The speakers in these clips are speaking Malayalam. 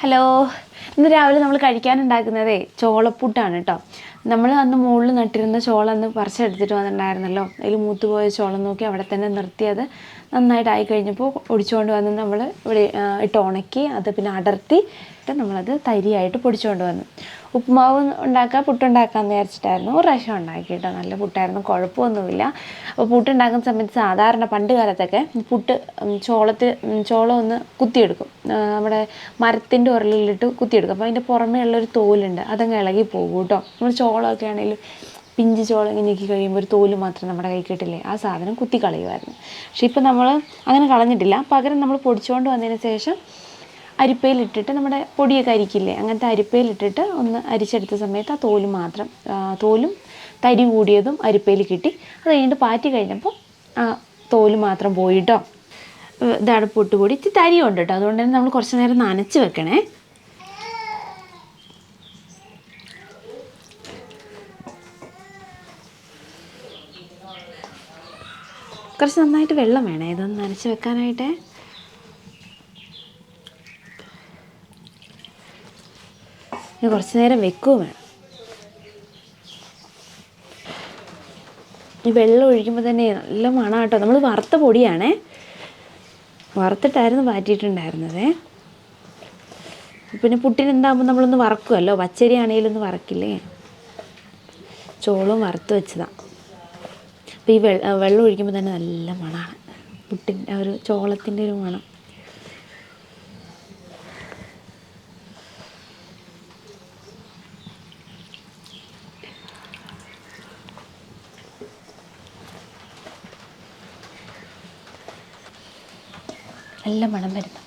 ഹലോ, ഇന്ന് രാവിലെ നമ്മൾ കഴിക്കാനുണ്ടാക്കുന്നതേ ചോളപ്പുട്ടാണ് കേട്ടോ. നമ്മൾ അന്ന് മുകളിൽ നട്ടിരുന്ന ചോളം അന്ന് പറിച്ചെടുത്തിട്ട് വന്നിട്ടുണ്ടായിരുന്നല്ലോ. അതിൽ മൂത്തുപോയ ചോളം നോക്കി അവിടെ തന്നെ നിർത്തി അത് നന്നായിട്ടായി കഴിഞ്ഞപ്പോൾ ഒടിച്ചുകൊണ്ട് വന്ന് നമ്മൾ ഇവിടെ ഇട്ട് ഉണക്കി അത് പിന്നെ അടർത്തിയിട്ട് നമ്മളത് തരിയായിട്ട് പൊടിച്ചുകൊണ്ട് വന്നു. ഉപ്പുമാവ് ഉണ്ടാക്കുക പുട്ടുണ്ടാക്കാമെന്ന് വിചാരിച്ചിട്ടായിരുന്നു. ഒരു പ്രാവശ്യം ഉണ്ടാക്കി കേട്ടോ, നല്ല പുട്ടായിരുന്നു, കുഴപ്പമൊന്നുമില്ല. അപ്പോൾ പുട്ടുണ്ടാക്കുന്ന സമയത്ത് സാധാരണ പണ്ട് കാലത്തൊക്കെ ചോളം ഒന്ന് കുത്തിയെടുക്കും, നമ്മുടെ മരത്തിൻ്റെ ഉരലിലിട്ട് കുത്തിയെടുക്കും. അപ്പോൾ അതിൻ്റെ പുറമേ ഉള്ളൊരു തോലുണ്ട്, അതങ്ങ് ഇളകി പോകും കേട്ടോ. നമ്മൾ ചോളമൊക്കെ ആണെങ്കിലും പിഞ്ച് ചോളം ഇങ്ങനെ നീക്കി കഴിയുമ്പോൾ ഒരു തോല് മാത്രം നമ്മുടെ കൈ കിട്ടില്ലേ, ആ സാധനം കുത്തി കളയുമായിരുന്നു. പക്ഷെ ഇപ്പം നമ്മൾ അങ്ങനെ കളഞ്ഞിട്ടില്ല. പകരം നമ്മൾ പൊടിച്ചുകൊണ്ട് വന്നതിന് ശേഷം അരിപ്പയിലിട്ടിട്ട് നമ്മുടെ പൊടിയൊക്കെ അരിക്കില്ലേ, അങ്ങനത്തെ അരിപ്പയിലിട്ടിട്ട് ഒന്ന് അരിച്ചെടുത്ത സമയത്ത് ആ തോലും തരി കൂടിയതും അരിപ്പയിൽ കിട്ടി. അത് കഴിഞ്ഞിട്ട് പാറ്റി കഴിഞ്ഞപ്പോൾ ആ തോല് മാത്രം പോയിട്ടോ. ഇതാണ് പുട്ടുപൊടി. ഇത്തിരി തരിയുണ്ട് കേട്ടോ, അതുകൊണ്ട് തന്നെ നമ്മൾ കുറച്ച് നേരം നനച്ച് വെക്കണേ. കുറച്ച് നന്നായിട്ട് വെള്ളം വേണേ ഇതൊന്ന് നനച്ച് വെക്കാനായിട്ട്. കുറച്ച് നേരം വെക്കുകയും വേണം. ഈ വെള്ളം ഒഴിക്കുമ്പോൾ തന്നെ നല്ല മണം കേട്ടോ. നമ്മൾ വറുത്ത പൊടിയാണേ, വറുത്തിട്ടായിരുന്നു പാറ്റിയിട്ടുണ്ടായിരുന്നത്. പിന്നെ പുട്ടിനെന്താകുമ്പോൾ നമ്മളൊന്ന് വറക്കുമല്ലോ, പച്ചരി ആണെങ്കിലും ഒന്ന് വറക്കില്ലേ. ചോളവും വറുത്ത് വെച്ചതാണ്. അപ്പോൾ ഈ വെള്ളം ഒഴിക്കുമ്പോൾ തന്നെ നല്ല മണമാണ്, പുട്ടിൻ്റെ ഒരു ചോളത്തിൻ്റെ ഒരു മണം. നല്ല മണം വരുന്നു.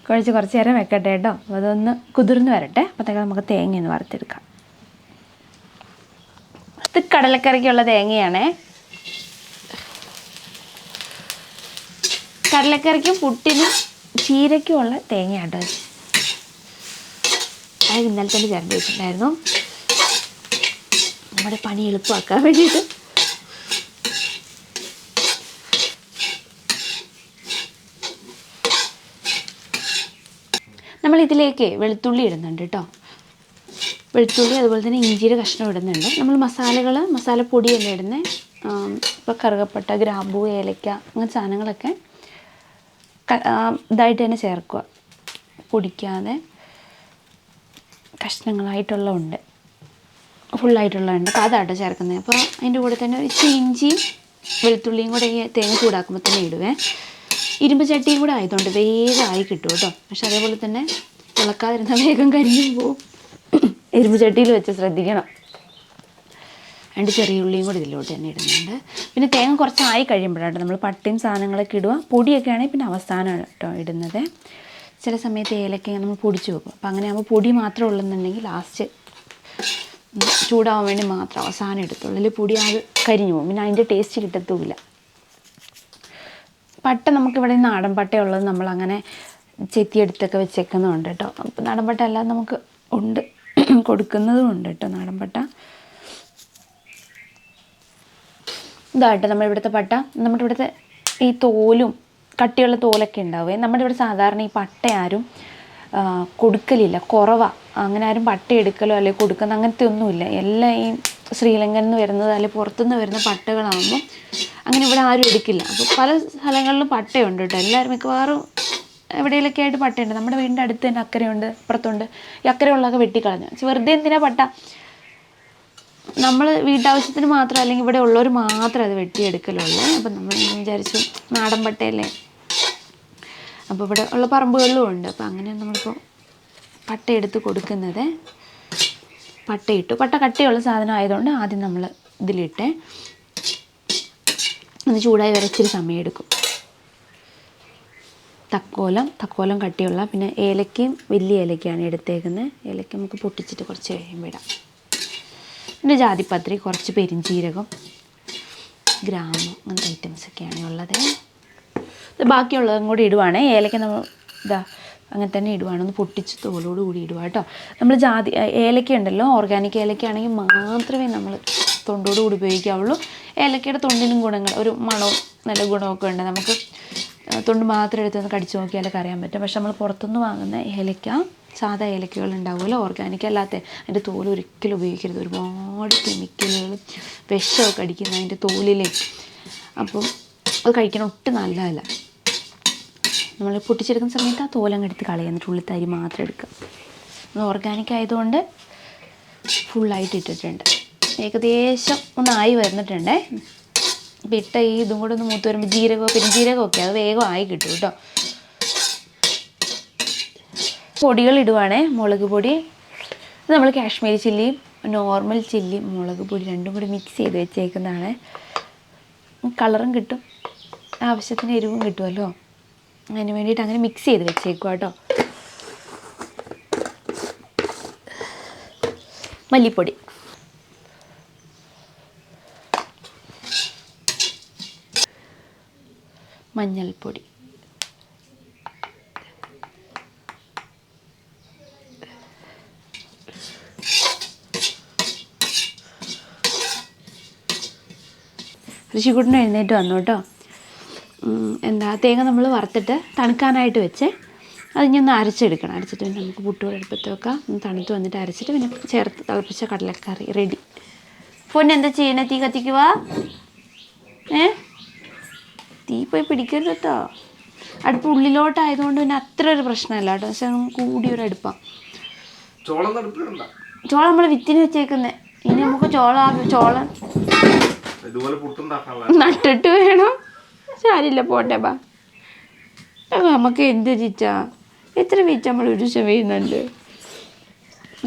കുറച്ച് നേരം വെക്കട്ടെ കേട്ടോ, അതൊന്ന് കുതിർന്ന് വരട്ടെ. അപ്പോഴത്തേക്ക് നമുക്ക് തേങ്ങയൊന്ന് വറുത്തെടുക്കാം. ഇത് കടലക്കറിക്കുള്ള തേങ്ങയാണേ. കടലക്കറിക്കും പുട്ടിനും ചീരയ്ക്കും ഉള്ള തേങ്ങയാട്ടോ. അത് ഇന്നലെ തന്നെ ചേർത്ത് വെച്ചിട്ടുണ്ടായിരുന്നു, നമ്മുടെ പണി എളുപ്പമാക്കാൻ വേണ്ടിയിട്ട്. നമ്മളിതിലേക്ക് വെളുത്തുള്ളി ഇടുന്നുണ്ട് കേട്ടോ. വെളുത്തുള്ളി അതുപോലെ തന്നെ ഇഞ്ചിയുടെ കഷ്ണം ഇടുന്നുണ്ട്. നമ്മൾ മസാലപ്പൊടിയല്ലേ ഇടുന്നത്. ഇപ്പോൾ കറുകപ്പട്ട, ഗ്രാമ്പൂ, ഏലക്ക അങ്ങനത്തെ സാധനങ്ങളൊക്കെ ഇതായിട്ട് തന്നെ ചേർക്കുക, പൊടിക്കാതെ. കഷ്ണങ്ങളായിട്ടുള്ള ഉണ്ട്, ഫുള്ളായിട്ടുള്ളതുണ്ട്, അപ്പോൾ അതാട്ടോ ചേർക്കുന്നത്. അപ്പോൾ അതിൻ്റെ കൂടെ തന്നെ ഒരു ഇഞ്ചിയും വെളുത്തുള്ളിയും കൂടെ ഈ തേങ്ങ ചൂടാക്കുമ്പോൾ തന്നെ ഇടുവേ. ഇരുമ്പ് ചട്ടിയും കൂടെ ആയതുകൊണ്ട് വേഗമായി കിട്ടും കേട്ടോ. പക്ഷെ അതേപോലെ തന്നെ ഇളക്കാതിരുന്നാൽ വേഗം കരിഞ്ഞു പോവും. ഇരുമ്പ് ചട്ടിയിൽ വെച്ച് ശ്രദ്ധിക്കണം. രണ്ട് ചെറിയ ഉള്ളിയും കൂടി ഇതിലോട്ട് തന്നെ ഇടുന്നുണ്ട്. പിന്നെ തേങ്ങ കുറച്ചായി കഴിയുമ്പോഴാണ് നമ്മൾ പട്ടയും സാധനങ്ങളൊക്കെ ഇടുക. പൊടിയൊക്കെ ആണെങ്കിൽ പിന്നെ അവസാനമാണ് കേട്ടോ ഇടുന്നത്. ചില സമയത്ത് ഏലക്ക നമ്മൾ പൊടിച്ച് വെക്കും. അപ്പോൾ അങ്ങനെ ആകുമ്പോൾ പൊടി മാത്രം ഉള്ളെന്നുണ്ടെങ്കിൽ ലാസ്റ്റ് ചൂടാവാൻ വേണ്ടി മാത്രം അവസാനം എടുത്തുള്ളൂ. അല്ലെങ്കിൽ പൊടി അത് കരിഞ്ഞു പോകും, പിന്നെ അതിൻ്റെ ടേസ്റ്റ് കിട്ടത്തുമില്ല. പട്ട നമുക്കിവിടെ നാടൻ പട്ടയുള്ളത് നമ്മളങ്ങനെ ചെത്തിയെടുത്തൊക്കെ വെച്ചേക്കുന്നുണ്ട് കേട്ടോ. അപ്പോൾ നാടൻ പട്ട അല്ലാതെ നമുക്ക് ഉണ്ട്, കൊടുക്കുന്നതും ഉണ്ട് കേട്ടോ നാടൻ പട്ട. ഇതാട്ടോ നമ്മുടെ ഇവിടുത്തെ പട്ട. നമ്മുടെ ഇവിടുത്തെ ഈ തോലും കട്ടിയുള്ള തോലൊക്കെ ഉണ്ടാവുമേ. നമ്മുടെ ഇവിടെ സാധാരണ ഈ പട്ട ആരും കൊടുക്കലില്ല, കുറവാണ്. അങ്ങനെ ആരും പട്ട എടുക്കലോ അല്ലെങ്കിൽ കൊടുക്കുന്ന അങ്ങനത്തെ ഒന്നുമില്ല. എല്ലാം ഈ ശ്രീലങ്കയിൽ നിന്ന് വരുന്നത് അല്ലെങ്കിൽ പുറത്തുനിന്ന് വരുന്ന പട്ടകളാകുമ്പോൾ അങ്ങനെ ഇവിടെ ആരും എടുക്കില്ല. അപ്പോൾ പല സ്ഥലങ്ങളിലും പട്ടയുണ്ട് കേട്ടോ. എല്ലാവരും മിക്കവാറും എവിടെയെങ്കിലൊക്കെ ആയിട്ട് പട്ടയുണ്ട്. നമ്മുടെ വീടിൻ്റെ അടുത്ത് തന്നെ അക്കരയുണ്ട്, അപ്പുറത്തുണ്ട്. ഈ അക്കരയുള്ളതൊക്കെ വെട്ടിക്കളഞ്ഞു. വെറുതെ എന്തിനാ പട്ട? നമ്മൾ വീട്ടാവശ്യത്തിന് മാത്രം അല്ലെങ്കിൽ ഇവിടെ ഉള്ളവർ മാത്രം അത് വെട്ടിയെടുക്കലുള്ളൂ. അപ്പം നമ്മൾ വിചാരിച്ചു നാടൻ പട്ടയല്ലേ, അപ്പോൾ ഇവിടെ ഉള്ള പറമ്പുകളിലും ഉണ്ട്. അപ്പോൾ അങ്ങനെ നമ്മളിപ്പോൾ പട്ട എടുത്ത് കൊടുക്കുന്നത്. പട്ടയിട്ടു. പട്ട കട്ടിയുള്ള സാധനം ആയതുകൊണ്ട് ആദ്യം നമ്മൾ ഇതിലിട്ട് ഒന്ന് ചൂടായി വരെ ഇച്ചിരി സമയം എടുക്കും. തക്കോലം കട്ടിയുള്ള, പിന്നെ ഏലക്കയും വലിയ ഏലക്കയാണ് എടുത്തേക്കുന്നത്. ഏലക്ക നമുക്ക് പൊട്ടിച്ചിട്ട് കുറച്ച് കഴിയുമ്പോൾ ഇടാം. പിന്നെ ജാതിപത്രി, കുറച്ച് പെരിഞ്ചീരകം, ഗ്രാമ്പു, അങ്ങനത്തെ ഐറ്റംസൊക്കെയാണ് ഉള്ളത്. ബാക്കിയുള്ളതും കൂടി ഇടുവാണേ. ഏലക്ക നമ്മൾ അങ്ങനെ തന്നെ ഇടുവാണ്, ഒന്ന് പൊട്ടിച്ച് തോലോട് കൂടി ഇടുക കേട്ടോ. നമ്മൾ ഏലക്ക ഉണ്ടല്ലോ, ഓർഗാനിക് ഏലക്ക ആണെങ്കിൽ മാത്രമേ നമ്മൾ തൊണ്ടോട് കൂടി ഉപയോഗിക്കാവുള്ളൂ. ഏലക്കയുടെ തൊണ്ടിനും ഗുണങ്ങൾ, ഒരു മണവും നല്ല ഗുണമൊക്കെ ഉണ്ട്. നമുക്ക് തൊണ്ട് മാത്രം എടുത്തൊന്ന് കടിച്ചു നോക്കിയാലൊക്കെ അറിയാൻ പറ്റും. പക്ഷെ നമ്മൾ പുറത്തുനിന്ന് വാങ്ങുന്ന ഏലക്ക സാധാ ഏലക്കകൾ ഉണ്ടാവുമല്ലോ, ഓർഗാനിക് അല്ലാത്ത, അതിൻ്റെ തോൽ ഒരിക്കലും ഉപയോഗിക്കരുത്. ഒരുപാട് കെമിക്കലുകളും വിഷമൊക്കെ അടിക്കുന്ന അതിൻ്റെ തോലിലേ. അപ്പം അത് കഴിക്കണം ഒട്ടും നല്ലതല്ല. നമ്മൾ പൊട്ടിച്ചെടുക്കുന്ന സമയത്ത് ആ തോലങ്ങ് എടുത്ത് കളയുക, എന്നിട്ട് ഉള്ളിൽ തരി മാത്രം എടുക്കുക. അത് ഓർഗാനിക് ആയതുകൊണ്ട് ഫുള്ളായിട്ട് ഇട്ടിട്ടുണ്ട്. ഏകദേശം ഒന്നായി വരുന്നിട്ടുണ്ടേ. അപ്പോൾ ഇട്ട ഈ ഇതും കൂടെ ഒന്ന് മൂത്ത് വരുമ്പോൾ ജീരകമോ പെരുംജീരകമൊക്കെ അത് വേഗം ആയി കിട്ടും കേട്ടോ. പൊടികൾ ഇടുവാണേ. മുളക് പൊടി, ഇത് നമ്മൾ കാശ്മീരി ചില്ലിയും നോർമൽ ചില്ലിയും മുളക് പൊടി രണ്ടും കൂടി മിക്സ് ചെയ്ത് വെച്ചേക്കുന്നതാണ്. കളറും കിട്ടും, ആവശ്യത്തിന് എരിവും കിട്ടുമല്ലോ. അതിന് വേണ്ടിയിട്ട് അങ്ങനെ മിക്സ് ചെയ്ത് വെച്ചേക്കുക കേട്ടോ. മല്ലിപ്പൊടി, മഞ്ഞൾപ്പൊടി, ഋഷിക്കുട്ടൻ എഴുന്നേറ്റ് വന്നു കേട്ടോ. തേങ്ങ നമ്മൾ വറുത്തിട്ട് തണുക്കാനായിട്ട് വെച്ച് അതിനി ഒന്ന് അരച്ചെടുക്കണം. അരച്ചിട്ട് പിന്നെ നമുക്ക് പുട്ടുകൂടെ അടുപ്പത്ത് വെക്കാം. തണുത്ത് വന്നിട്ട് അരച്ചിട്ട് പിന്നെ ചേർത്ത് തിളപ്പിച്ച കടലക്കറി റെഡി. പൊന്നെന്താ ചെയ്യണേ? തീ കത്തിക്കുക. തീ പോയി പിടിക്കരുത് കേട്ടോ. അടുപ്പ് ഉള്ളിലോട്ടായതുകൊണ്ട് പിന്നെ അത്ര ഒരു പ്രശ്നമല്ല കേട്ടോ. പക്ഷെ കൂടിയൊരു അടുപ്പാണ്. ചോളം നമ്മൾ വിത്തിന് വെച്ചേക്കുന്നത്. ഇനി നമുക്ക് ചോളം നട്ടിട്ട് വേണം. ശരിയില്ല, പോട്ടെ ബാ. നമുക്ക് എന്ത് ചിച്ചാ, എത്ര വീച്ച നമ്മൾ ഒരു ദിവസം ചെയ്യുന്നുണ്ട്.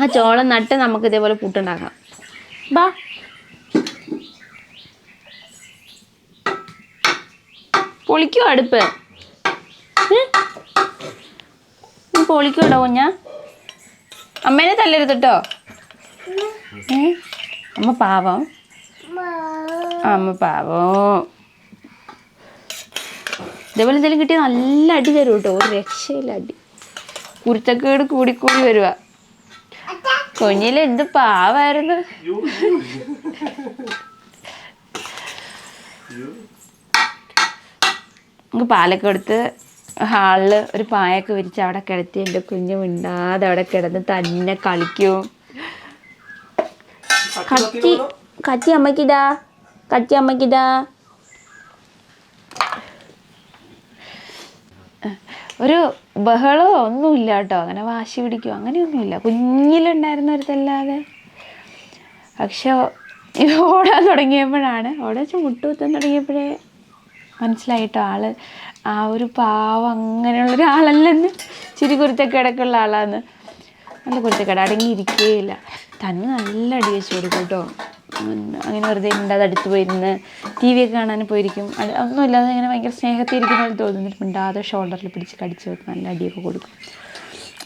ആ ചോളം നട്ട് നമുക്ക് ഇതേപോലെ പുട്ടുണ്ടാക്കാം. ബാ, പൊളിക്കോ അടുപ്പ്? പൊളിക്കോ ഇടോ കുഞ്ഞാ? അമ്മേനെ തല്ലരുത് കേട്ടോ. അമ്മ പാവം, അമ്മ പാവം. ഇതേപോലെ എന്തെങ്കിലും കിട്ടിയാൽ നല്ല അടി തരും കേട്ടോ. ഒരു രക്ഷയില്ല അടി. കുരുത്തക്കേട് കൂടിക്കൂടി വരുക. കുഞ്ഞില് എന്ത് പാവായിരുന്നു. നമുക്ക് പാലൊക്കെ എടുത്ത് ഹാളിൽ ഒരു പായൊക്കെ വിരിച്ച് അവിടെ കിടത്തി എൻ്റെ കുഞ്ഞ് മിണ്ടാതെ അവിടെ കിടന്ന് തന്നെ കളിക്കും. കത്തി അമ്മയ്ക്കിതാ, കത്തി അമ്മയ്ക്കിതാ. ഒരു ബഹളമോ ഒന്നുമില്ല കേട്ടോ. അങ്ങനെ വാശി പിടിക്കുമോ അങ്ങനെയൊന്നുമില്ല. കുഞ്ഞിലുണ്ടായിരുന്നവരത്തല്ലാതെ. പക്ഷെ ഓടാൻ തുടങ്ങിയപ്പോഴാണ്, ഓടെ വെച്ച് മുട്ടുകുത്താൻ തുടങ്ങിയപ്പോഴേ മനസ്സിലായിട്ടോ ആള് ആ ഒരു പാവം അങ്ങനെയുള്ളൊരാളല്ലെന്ന്. ചിരി കുരുത്തക്കേടൊക്കെയുള്ള ആളാന്ന്. നല്ല കുരുത്തക്കേട്, അടങ്ങിയിരിക്കുകയില്ല. തന്നെ നല്ല അടി വെച്ച് കൊടുക്കും കേട്ടോ. അങ്ങനെ വെറുതെ മിണ്ടാതെ അടുത്ത് പോയിരുന്ന് ടി വി ഒക്കെ കാണാൻ പോയിരിക്കും. ഒന്നുമില്ലാതെ ഇങ്ങനെ ഭയങ്കര സ്നേഹത്തിൽ ഇരിക്കുന്ന പോലെ തോന്നുന്നിട്ട് മിണ്ടാതെ ഷോൾഡറിൽ പിടിച്ച് കടിച്ച് വെക്കും. നല്ല അടിയൊക്കെ കൊടുക്കും.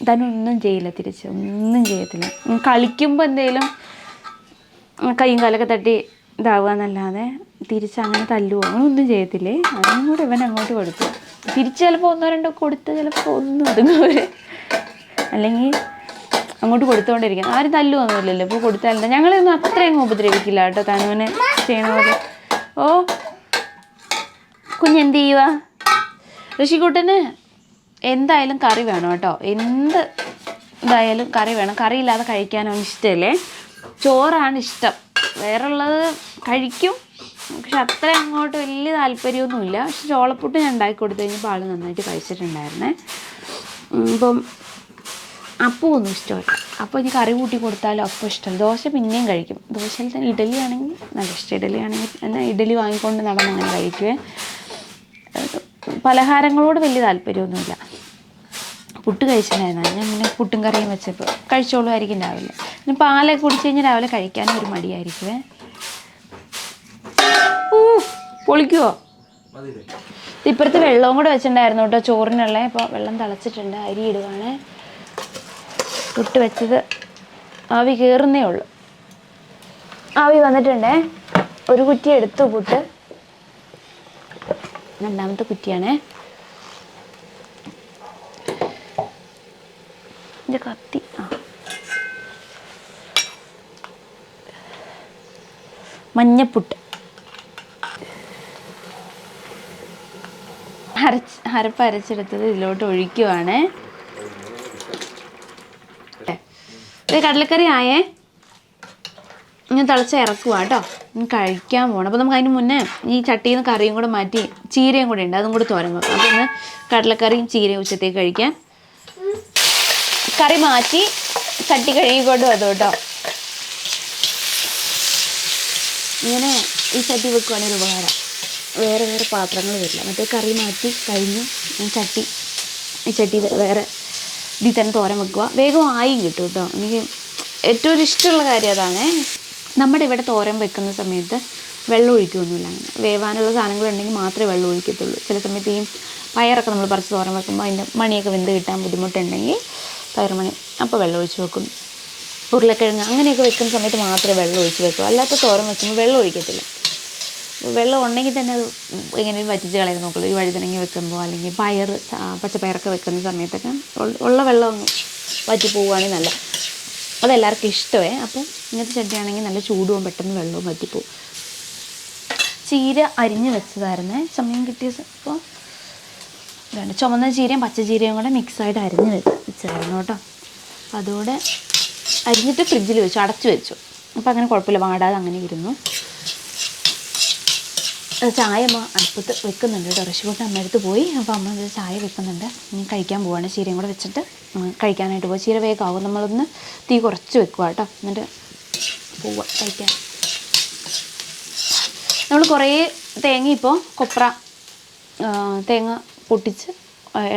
തന്നെ ഒന്നും ചെയ്യില്ല, തിരിച്ച് ഒന്നും ചെയ്യത്തില്ല. കളിക്കുമ്പോൾ എന്തെങ്കിലും കൈയും കാലൊക്കെ തട്ടി ഇതാവുക എന്നല്ലാതെ തിരിച്ച് അങ്ങനെ തല്ലുവോ അങ്ങനെ ഒന്നും ചെയ്യത്തില്ലേ. അതും കൂടെ ഇവൻ അങ്ങോട്ട് കൊടുക്കും. തിരിച്ച് ചിലപ്പോൾ ഒന്നോ രണ്ടോ കൊടുത്ത് ചിലപ്പോൾ ഒന്നും ഒതുങ്ങുവർ. അല്ലെങ്കിൽ അങ്ങോട്ട് കൊടുത്തുകൊണ്ടിരിക്കും. ആരും തല്ലുവൊന്നുമില്ലല്ലോ. ഇപ്പോൾ കൊടുത്താലും ഞങ്ങളൊന്നും അത്രയും ഉപദ്രവിക്കില്ല കേട്ടോ. തനുവിനെ ചെയ്യണ പോലെ. ഓ കുഞ്ഞെന്ത് ചെയ്യുക? ഋഷിക്കുട്ടന് എന്തായാലും കറി വേണം കേട്ടോ. എന്ത് ഇതായാലും കറി വേണം. കറിയില്ലാതെ കഴിക്കാനൊന്നും ഇഷ്ടമല്ലേ. ചോറാണ് ഇഷ്ടം. വേറുള്ളത് കഴിക്കും, പക്ഷെ അത്ര അങ്ങോട്ട് വലിയ താല്പര്യമൊന്നുമില്ല. പക്ഷെ ചോളപ്പുട്ട് ഞാൻ ഉണ്ടാക്കി കൊടുത്തു കഴിഞ്ഞപ്പോൾ ആൾ നന്നായിട്ട് കഴിച്ചിട്ടുണ്ടായിരുന്നേ. ഇപ്പം അപ്പം ഒന്നും ഇഷ്ടമല്ല. അപ്പോൾ ഇനി കറി കൂട്ടി കൊടുത്താലും അപ്പം ഇഷ്ടമല്ല. ദോശ പിന്നെയും കഴിക്കും. ദോശയിൽ തന്നെ ഇഡലി ആണെങ്കിൽ നല്ല ഇഷ്ടം. ഇഡലി ആണെങ്കിൽ എന്നാൽ ഇഡലി വാങ്ങിക്കൊണ്ട് നടന്ന് അങ്ങനെ കഴിക്കുവേ. പലഹാരങ്ങളോട് വലിയ താല്പര്യമൊന്നുമില്ല. പുട്ട് കഴിച്ചിട്ടുണ്ടായിരുന്നു. ഞാൻ പിന്നെ പുട്ടും കറിയും വെച്ചപ്പോൾ കഴിച്ചോളുമായിരിക്കും രാവിലെ. പിന്നെ പാലൊക്കെ കുടിച്ച് കഴിഞ്ഞാൽ രാവിലെ കഴിക്കാനും ഒരു മടിയായിരിക്കുവേ. പൊളിക്കുവോ? ഇപ്പുറത്ത് വെള്ളവും കൂടെ വെച്ചിട്ടുണ്ടായിരുന്നു കേട്ടോ ചോറിനുള്ള. ഇപ്പോൾ വെള്ളം തിളച്ചിട്ടുണ്ട്. അരി ഇടുവാണ്. പുട്ട് വെച്ചത് ആവി കയറുന്നേ ഉള്ളൂ. ആവി വന്നിട്ടുണ്ടേ. ഒരു കുറ്റി എടുത്തു പുട്ട്. രണ്ടാമത്തെ കുറ്റിയാണേ. എൻ്റെ കത്തി മഞ്ഞപ്പുട്ട്. അരപ്പ് അരച്ചെടുത്തത് ഇതിലോട്ട് ഒഴിക്കുവാണ്. ഇത് കടലക്കറി ആയേ, ഞാൻ തിളച്ച് ഇറക്കുക കേട്ടോ. കഴിക്കാൻ പോകണം. അപ്പോൾ നമുക്ക് അതിന് മുന്നേ ഈ ചട്ടിയിൽ നിന്ന് കറിയും കൂടെ മാറ്റി ചീരയും കൂടെ ഉണ്ട്, അതും കൂടെ തോരൻ വെക്കാം. അപ്പോൾ ഇന്ന് കടലക്കറിയും ചീരയും ഉച്ചത്തേക്ക് കഴിക്കാൻ. കറി മാറ്റി ചട്ടി കഴുകിക്കൊണ്ട് വന്നു കേട്ടോ. ഇങ്ങനെ ഈ ചട്ടി വെക്കുവാണെങ്കിൽ ഒരു ഉപകാരം, വേറെ വേറെ പാത്രങ്ങൾ വരില്ല. മറ്റേ കറി മാറ്റി കഴിഞ്ഞ് ഈ ചട്ടി വേറെ ഇതിൽ തന്നെ തോരൻ വെക്കുക, വേഗം ആയും കിട്ടും കേട്ടോ. എനിക്ക് ഏറ്റവും ഇഷ്ടമുള്ള കാര്യം അതാണ്. നമ്മുടെ ഇവിടെ തോരൻ വെക്കുന്ന സമയത്ത് വെള്ളം ഒഴിക്കുകയൊന്നുമില്ല. അങ്ങനെ വേവാനുള്ള സാധനങ്ങളുണ്ടെങ്കിൽ മാത്രമേ വെള്ളം ഒഴിക്കത്തുള്ളൂ. ചില സമയത്ത് ഈ പയറൊക്കെ നമ്മൾ പറിച്ച് തോരൻ വെക്കുമ്പോൾ അതിൻ്റെ മണിയൊക്കെ വെന്ത് കിട്ടാൻ ബുദ്ധിമുട്ടുണ്ടെങ്കിൽ പയറുമണി അപ്പോൾ വെള്ളം ഒഴിച്ച് വെക്കും. ഉരുളക്കിഴങ്ങ് അങ്ങനെയൊക്കെ വെക്കുന്ന സമയത്ത് മാത്രമേ വെള്ളം ഒഴിച്ച് വെക്കൂ. അല്ലാത്ത തോരൻ വെക്കുമ്പോൾ വെള്ളം ഒഴിക്കത്തില്ല. വെള്ളം ഉണ്ടെങ്കിൽ തന്നെ അത് ഇങ്ങനെ വറ്റിച്ച് കളയാൻ നോക്കുള്ളൂ. ഈ വഴുതനങ്ങ വെക്കുമ്പോൾ അല്ലെങ്കിൽ പച്ചപ്പയറൊക്കെ വെക്കുന്ന സമയത്തൊക്കെ ഉള്ള വെള്ളം അങ്ങ് വറ്റി പോവുകയാണെങ്കിൽ നല്ല, അതെല്ലാവർക്കും ഇഷ്ടമേ. അപ്പം ഇങ്ങനത്തെ ചട്ടിയാണെങ്കിൽ നല്ല ചൂടും പെട്ടെന്ന് വെള്ളവും വറ്റിപ്പോവും. ചീര അരിഞ്ഞ് വെച്ചതായിരുന്നേ, സമയം കിട്ടിയ ഇപ്പോൾ ചുമന്ന ചീരയും പച്ചച്ചീരയും കൂടെ മിക്സായിട്ട് അരിഞ്ഞ് വെച്ചായിരുന്നു കേട്ടോ. അപ്പോൾ അതോടെ അരിഞ്ഞിട്ട് ഫ്രിഡ്ജിൽ വെച്ചു, അടച്ചു വെച്ചു. അപ്പോൾ അങ്ങനെ കുഴപ്പമില്ല, വാടാതെ അങ്ങനെ ഇരുന്നു. ചായ അമ്മ അടുപ്പത്ത് വെക്കുന്നുണ്ട് കേട്ടോ. റഷിബോട്ട് അമ്മ അടുത്ത് പോയി. അപ്പോൾ അമ്മ ചായ വെക്കുന്നുണ്ട്. ഇനി കഴിക്കാൻ പോവാണ്. ചീരയും കൂടെ വെച്ചിട്ട് കഴിക്കാനായിട്ട് പോകും. ചീര വേഗമാവും, നമ്മളൊന്ന് തീ കുറച്ച് വെക്കുക കേട്ടോ. എന്നിട്ട് പോവുക കഴിക്കാൻ. നമ്മൾ കുറേ തേങ്ങ ഇപ്പോൾ തേങ്ങ പൊട്ടിച്ച്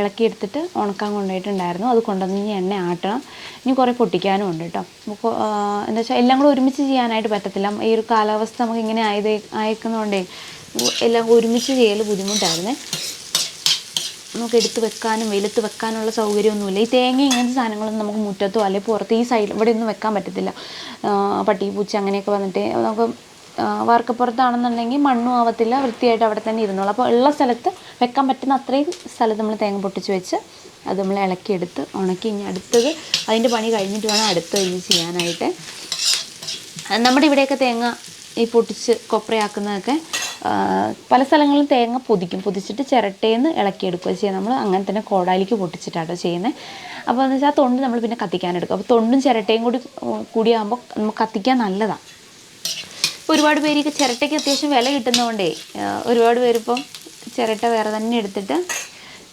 ഇളക്കിയെടുത്തിട്ട് ഉണക്കാൻ കൊണ്ടുപോയിട്ടുണ്ടായിരുന്നു. അത് കൊണ്ടുവന്ന് ഇനി എണ്ണ ആട്ടണം. ഇനി കുറേ പൊട്ടിക്കാനും ഉണ്ട് കേട്ടോ. എന്താ വെച്ചാൽ എല്ലാം കൂടെ ഒരുമിച്ച് ചെയ്യാനായിട്ട് പറ്റത്തില്ല. ഈ ഒരു കാലാവസ്ഥ നമുക്ക് ഇങ്ങനെ അയക്കുന്നതുകൊണ്ടേ എല്ലാം ഒരുമിച്ച് ചെയ്യൽ ബുദ്ധിമുട്ടായിരുന്നേ. നമുക്ക് എടുത്ത് വെക്കാനും വെയിലത്ത് വെക്കാനുള്ള സൗകര്യമൊന്നുമില്ല. ഈ തേങ്ങ ഇങ്ങനത്തെ സാധനങ്ങളൊന്നും നമുക്ക് മുറ്റത്തോ അല്ലെങ്കിൽ പുറത്ത് ഈ സൈഡിൽ ഇവിടെ ഒന്നും വെക്കാൻ പറ്റത്തില്ല. പട്ടി പൂച്ച അങ്ങനെയൊക്കെ വന്നിട്ട് നമുക്ക് വാർക്കപ്പുറത്താണെന്നുണ്ടെങ്കിൽ മണ്ണും ആവത്തില്ല, വൃത്തിയായിട്ട് അവിടെ തന്നെ ഇരുന്നോളൂ. അപ്പോൾ ഉള്ള സ്ഥലത്ത് വെക്കാൻ പറ്റുന്ന അത്രയും സ്ഥലത്ത് നമ്മൾ തേങ്ങ പൊട്ടിച്ച് വെച്ച് അത് നമ്മൾ ഇളക്കിയെടുത്ത് ഉണക്കി ഇനി അടുത്തത് അതിൻ്റെ പണി കഴിഞ്ഞിട്ട് വേണം അടുത്ത ഇത് ചെയ്യാനായിട്ട്. നമ്മുടെ ഇവിടെയൊക്കെ തേങ്ങ ഈ പൊട്ടിച്ച് കൊപ്രയാക്കുന്നതൊക്കെ പല സ്ഥലങ്ങളിലും തേങ്ങ പൊതിച്ചിട്ട് ചിരട്ടേന്ന് ഇളക്കിയെടുക്കുക ചെയ്യുക. നമ്മൾ അങ്ങനെ തന്നെ കോടാലിക്ക് പൊട്ടിച്ചിട്ടാട്ടോ ചെയ്യുന്നത്. അപ്പോൾ എന്ന് വെച്ചാൽ ആ തൊണ്ട് നമ്മൾ പിന്നെ കത്തിക്കാനെടുക്കും. അപ്പോൾ തൊണ്ടും ചിരട്ടയും കൂടിയാകുമ്പോൾ നമുക്ക് കത്തിക്കാൻ നല്ലതാണ്. ഒരുപാട് പേര് ഈ ചിരട്ടയ്ക്ക് അത്യാവശ്യം വില കിട്ടുന്നതുകൊണ്ടേ ഒരുപാട് പേരിപ്പം ചിരട്ട വേറെ തന്നെ എടുത്തിട്ട്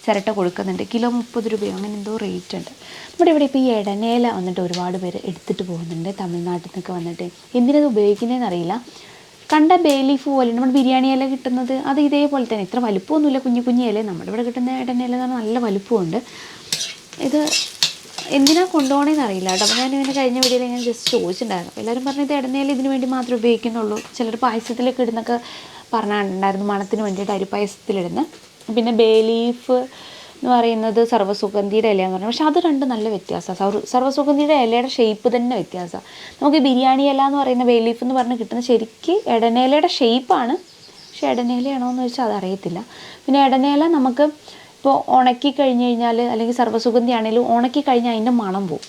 ചിരട്ട കൊടുക്കുന്നുണ്ട്. കിലോ 30 രൂപയോ അങ്ങനെ എന്തോ റേറ്റ് ഉണ്ട്. നമ്മുടെ ഇവിടെ ഇപ്പോൾ ഈ ഇടനേല വന്നിട്ട് ഒരുപാട് പേര് എടുത്തിട്ട് പോകുന്നുണ്ട്, തമിഴ്നാട്ടിൽ നിന്നൊക്കെ വന്നിട്ട്. എന്തിനത് ഉപയോഗിക്കുന്നതെന്ന് അറിയില്ല. കണ്ട ബേ ലീഫ് പോലെ നമ്മൾ ബിരിയാണി ഇല കിട്ടുന്നത് അത് ഇതേപോലെ തന്നെ, ഇത്ര വലുപ്പമൊന്നുമില്ല, കുഞ്ഞു ഇല. നമ്മുടെ ഇവിടെ കിട്ടുന്ന ഇടനേല എന്ന് പറഞ്ഞാൽ നല്ല വലുപ്പമുണ്ട്. ഇത് എന്തിനാണ് കൊണ്ടുപോകണമെന്ന് അറിയില്ല കേട്ടോ. അപ്പോൾ ഞാനിങ്ങനെ കഴിഞ്ഞ വീഡിയോയിൽ ഞാൻ ജസ്റ്റ് ചോദിച്ചിട്ടുണ്ടായിരുന്നു. അപ്പോൾ എല്ലാവരും പറഞ്ഞത് ഇടനേല ഇതിന് വേണ്ടി മാത്രമേ ഉപയോഗിക്കുന്നുള്ളൂ. ചിലർ പായസത്തിലൊക്കെ ഇടുന്നൊക്കെ പറഞ്ഞിട്ടുണ്ടായിരുന്നു, മണത്തിന് വേണ്ടിയിട്ട് അരിപ്പായസത്തിലിടുന്ന. പിന്നെ ബേ ലീഫ് എന്ന് പറയുന്നത് സർവ്വസുഗന്ധിയുടെ ഇലയെന്ന് പറഞ്ഞു. പക്ഷെ അത് രണ്ടും നല്ല വ്യത്യാസമാണ്. സർവ്വസുഗന്ധിയുടെ ഇലയുടെ ഷേപ്പ് തന്നെ വ്യത്യാസമാണ്. നമുക്ക് ബിരിയാണി ഇല എന്ന് പറയുന്ന ബേ ലീഫ് എന്ന് പറഞ്ഞ് കിട്ടുന്ന ശരിക്കും ഇടനേലയുടെ ഷേപ്പാണ്. പക്ഷേ ഇടനേലയാണോ എന്ന് വെച്ചാൽ അതറിയത്തില്ല. പിന്നെ ഇടനേല നമുക്ക് ഇപ്പോൾ ഉണക്കി കഴിഞ്ഞ് കഴിഞ്ഞാൽ, അല്ലെങ്കിൽ സർവ്വസുഗന്ധി ആണെങ്കിലും ഉണക്കി കഴിഞ്ഞാൽ അതിൻ്റെ മണം പോവും.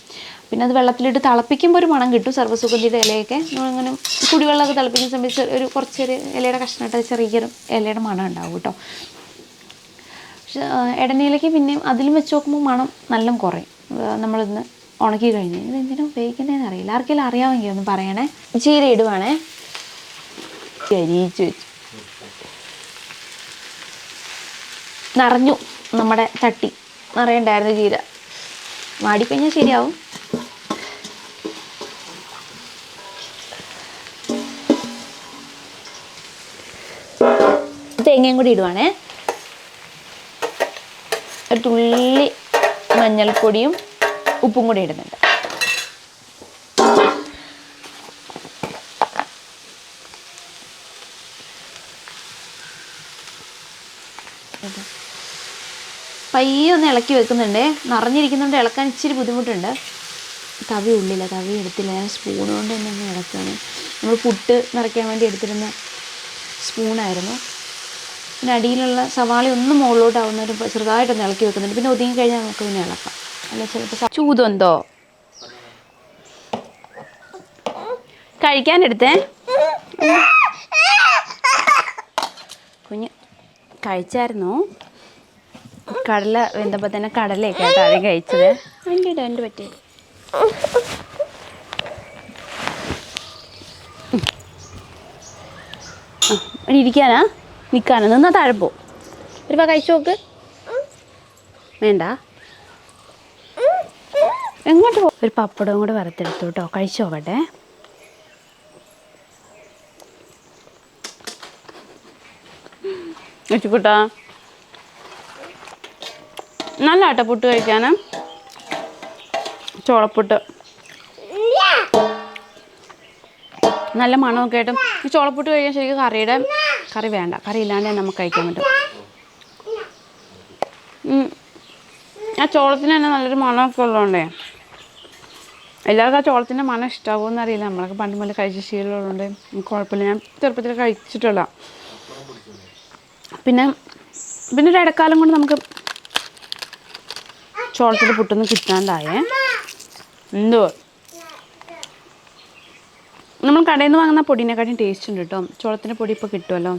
പിന്നെ അത് വെള്ളത്തിലിട്ട് തിളപ്പിക്കുമ്പോൾ ഒരു മണം കിട്ടും. സർവ്വസുഗന്ധിയുടെ ഇലയൊക്കെ നമ്മളിങ്ങനെ കുടിവെള്ളമൊക്കെ തിളപ്പിക്കുന്ന സമയത്ത് ഒരു കുറച്ചൊരു ഇലയുടെ കഷ്ണമായിട്ട് ചെറിയൊരു ഇലയുടെ മണം ഉണ്ടാവും കേട്ടോ. പക്ഷെ ഇടനേലയ്ക്ക് പിന്നെയും അതിലും വെച്ച് നോക്കുമ്പോൾ മണം നല്ല കുറയും നമ്മളിന്ന് ഉണക്കി കഴിഞ്ഞ്. ഇത് എന്തിനാണ് ഉപയോഗിക്കുന്നതെന്ന് അറിയില്ല. ആർക്കെങ്കിലും അറിയാമെങ്കിൽ ഒന്ന് പറയണേ. ചീര ഇടുവാണേ. കരിയിച്ച് വെച്ചു നിറഞ്ഞു. നമ്മുടെ ചട്ടി നിറയുണ്ടായിരുന്നു ചീര. മാടിക്കഴിഞ്ഞാൽ ശരിയാവും. തേങ്ങയും കൂടി ഇടുവാണേ. ഒരു തുള്ളി മഞ്ഞൾപ്പൊടിയും ഉപ്പും കൂടി ഇടുന്നുണ്ട്. പയ്യെ ഒന്ന് ഇളക്കി വെക്കുന്നുണ്ട്. നിറഞ്ഞിരിക്കുന്നുണ്ട്, ഇളക്കാൻ ഇച്ചിരി ബുദ്ധിമുട്ടുണ്ട്. തവി ഉള്ളില്ല, തവി എടുത്തില്ല. ഞാൻ സ്പൂൺ കൊണ്ട് തന്നെ ഒന്ന് ഇളക്കുകയാണ്. നമ്മൾ പുട്ട് നിറയ്ക്കാൻ വേണ്ടി എടുത്തിരുന്ന സ്പൂണായിരുന്നു. പിന്നെ അടിയിലുള്ള സവാള ഒന്ന് മുകളിലോട്ടാവുന്നൊരു ചെറുതായിട്ടൊന്ന് ഇളക്കി വെക്കുന്നുണ്ട്. പിന്നെ ഒതുങ്ങി കഴിഞ്ഞാൽ നമുക്ക് പിന്നെ ഇളക്കാം. അല്ല ചിലപ്പോൾ ചൂതുണ്ടോ കഴിക്കാനെടുത്തേ. കുഞ്ഞ് കഴിച്ചായിരുന്നോ? കടല വെന്തപ്പോൾ തന്നെ കടലയൊക്കെ ആയിട്ട് ആദ്യം കഴിച്ചത്. എൻ്റെ പറ്റി ഇരിക്കാനാ നിൽക്കാനാ നിന്നാ താഴെ പോ. ഒരു കഴിച്ചു നോക്ക്. വേണ്ട, എങ്ങോട്ട് പോ. ഒരു പപ്പടവും കൂടെ വറുത്തെടുത്തു കേട്ടോ, കഴിച്ചു നോക്കട്ടെ. വെച്ചുകൂട്ടാ നല്ല ആട്ടോ പുട്ട് കഴിക്കാനും. ചോളപ്പുട്ട് നല്ല മണമൊക്കെ ആയിട്ടും. ഈ ചോളപ്പുട്ട് കഴിക്കാൻ ശരിക്കും കറി വേണ്ട, കറി ഇല്ലാണ്ട് നമുക്ക് കഴിക്കാൻ പറ്റും. ആ ചോളത്തിന് തന്നെ നല്ലൊരു മണമൊക്കെ ഉള്ളതുകൊണ്ടേ എല്ലാവർക്കും ആ ചോളത്തിൻ്റെ മണം ഇഷ്ടമാകുമെന്ന് അറിയില്ല. നമ്മളൊക്കെ പണ്ട് മുതൽ കഴിച്ച ശീലമുള്ളതുകൊണ്ട് കുഴപ്പമില്ല. ഞാൻ ചെറുപ്പത്തിൽ കഴിച്ചിട്ടുള്ള. പിന്നെ ഒരു ഇടക്കാലം കൊണ്ട് നമുക്ക് ചോളത്തിൻ്റെ പുട്ടൊന്നും കിട്ടാണ്ടായേ. എന്തോ നമ്മൾ കടയിൽ നിന്ന് വാങ്ങുന്ന പൊടിനെക്കാട്ടും ടേസ്റ്റ് ഉണ്ട് കേട്ടോ. ചോളത്തിൻ്റെ പൊടി ഇപ്പോൾ കിട്ടുമല്ലോ.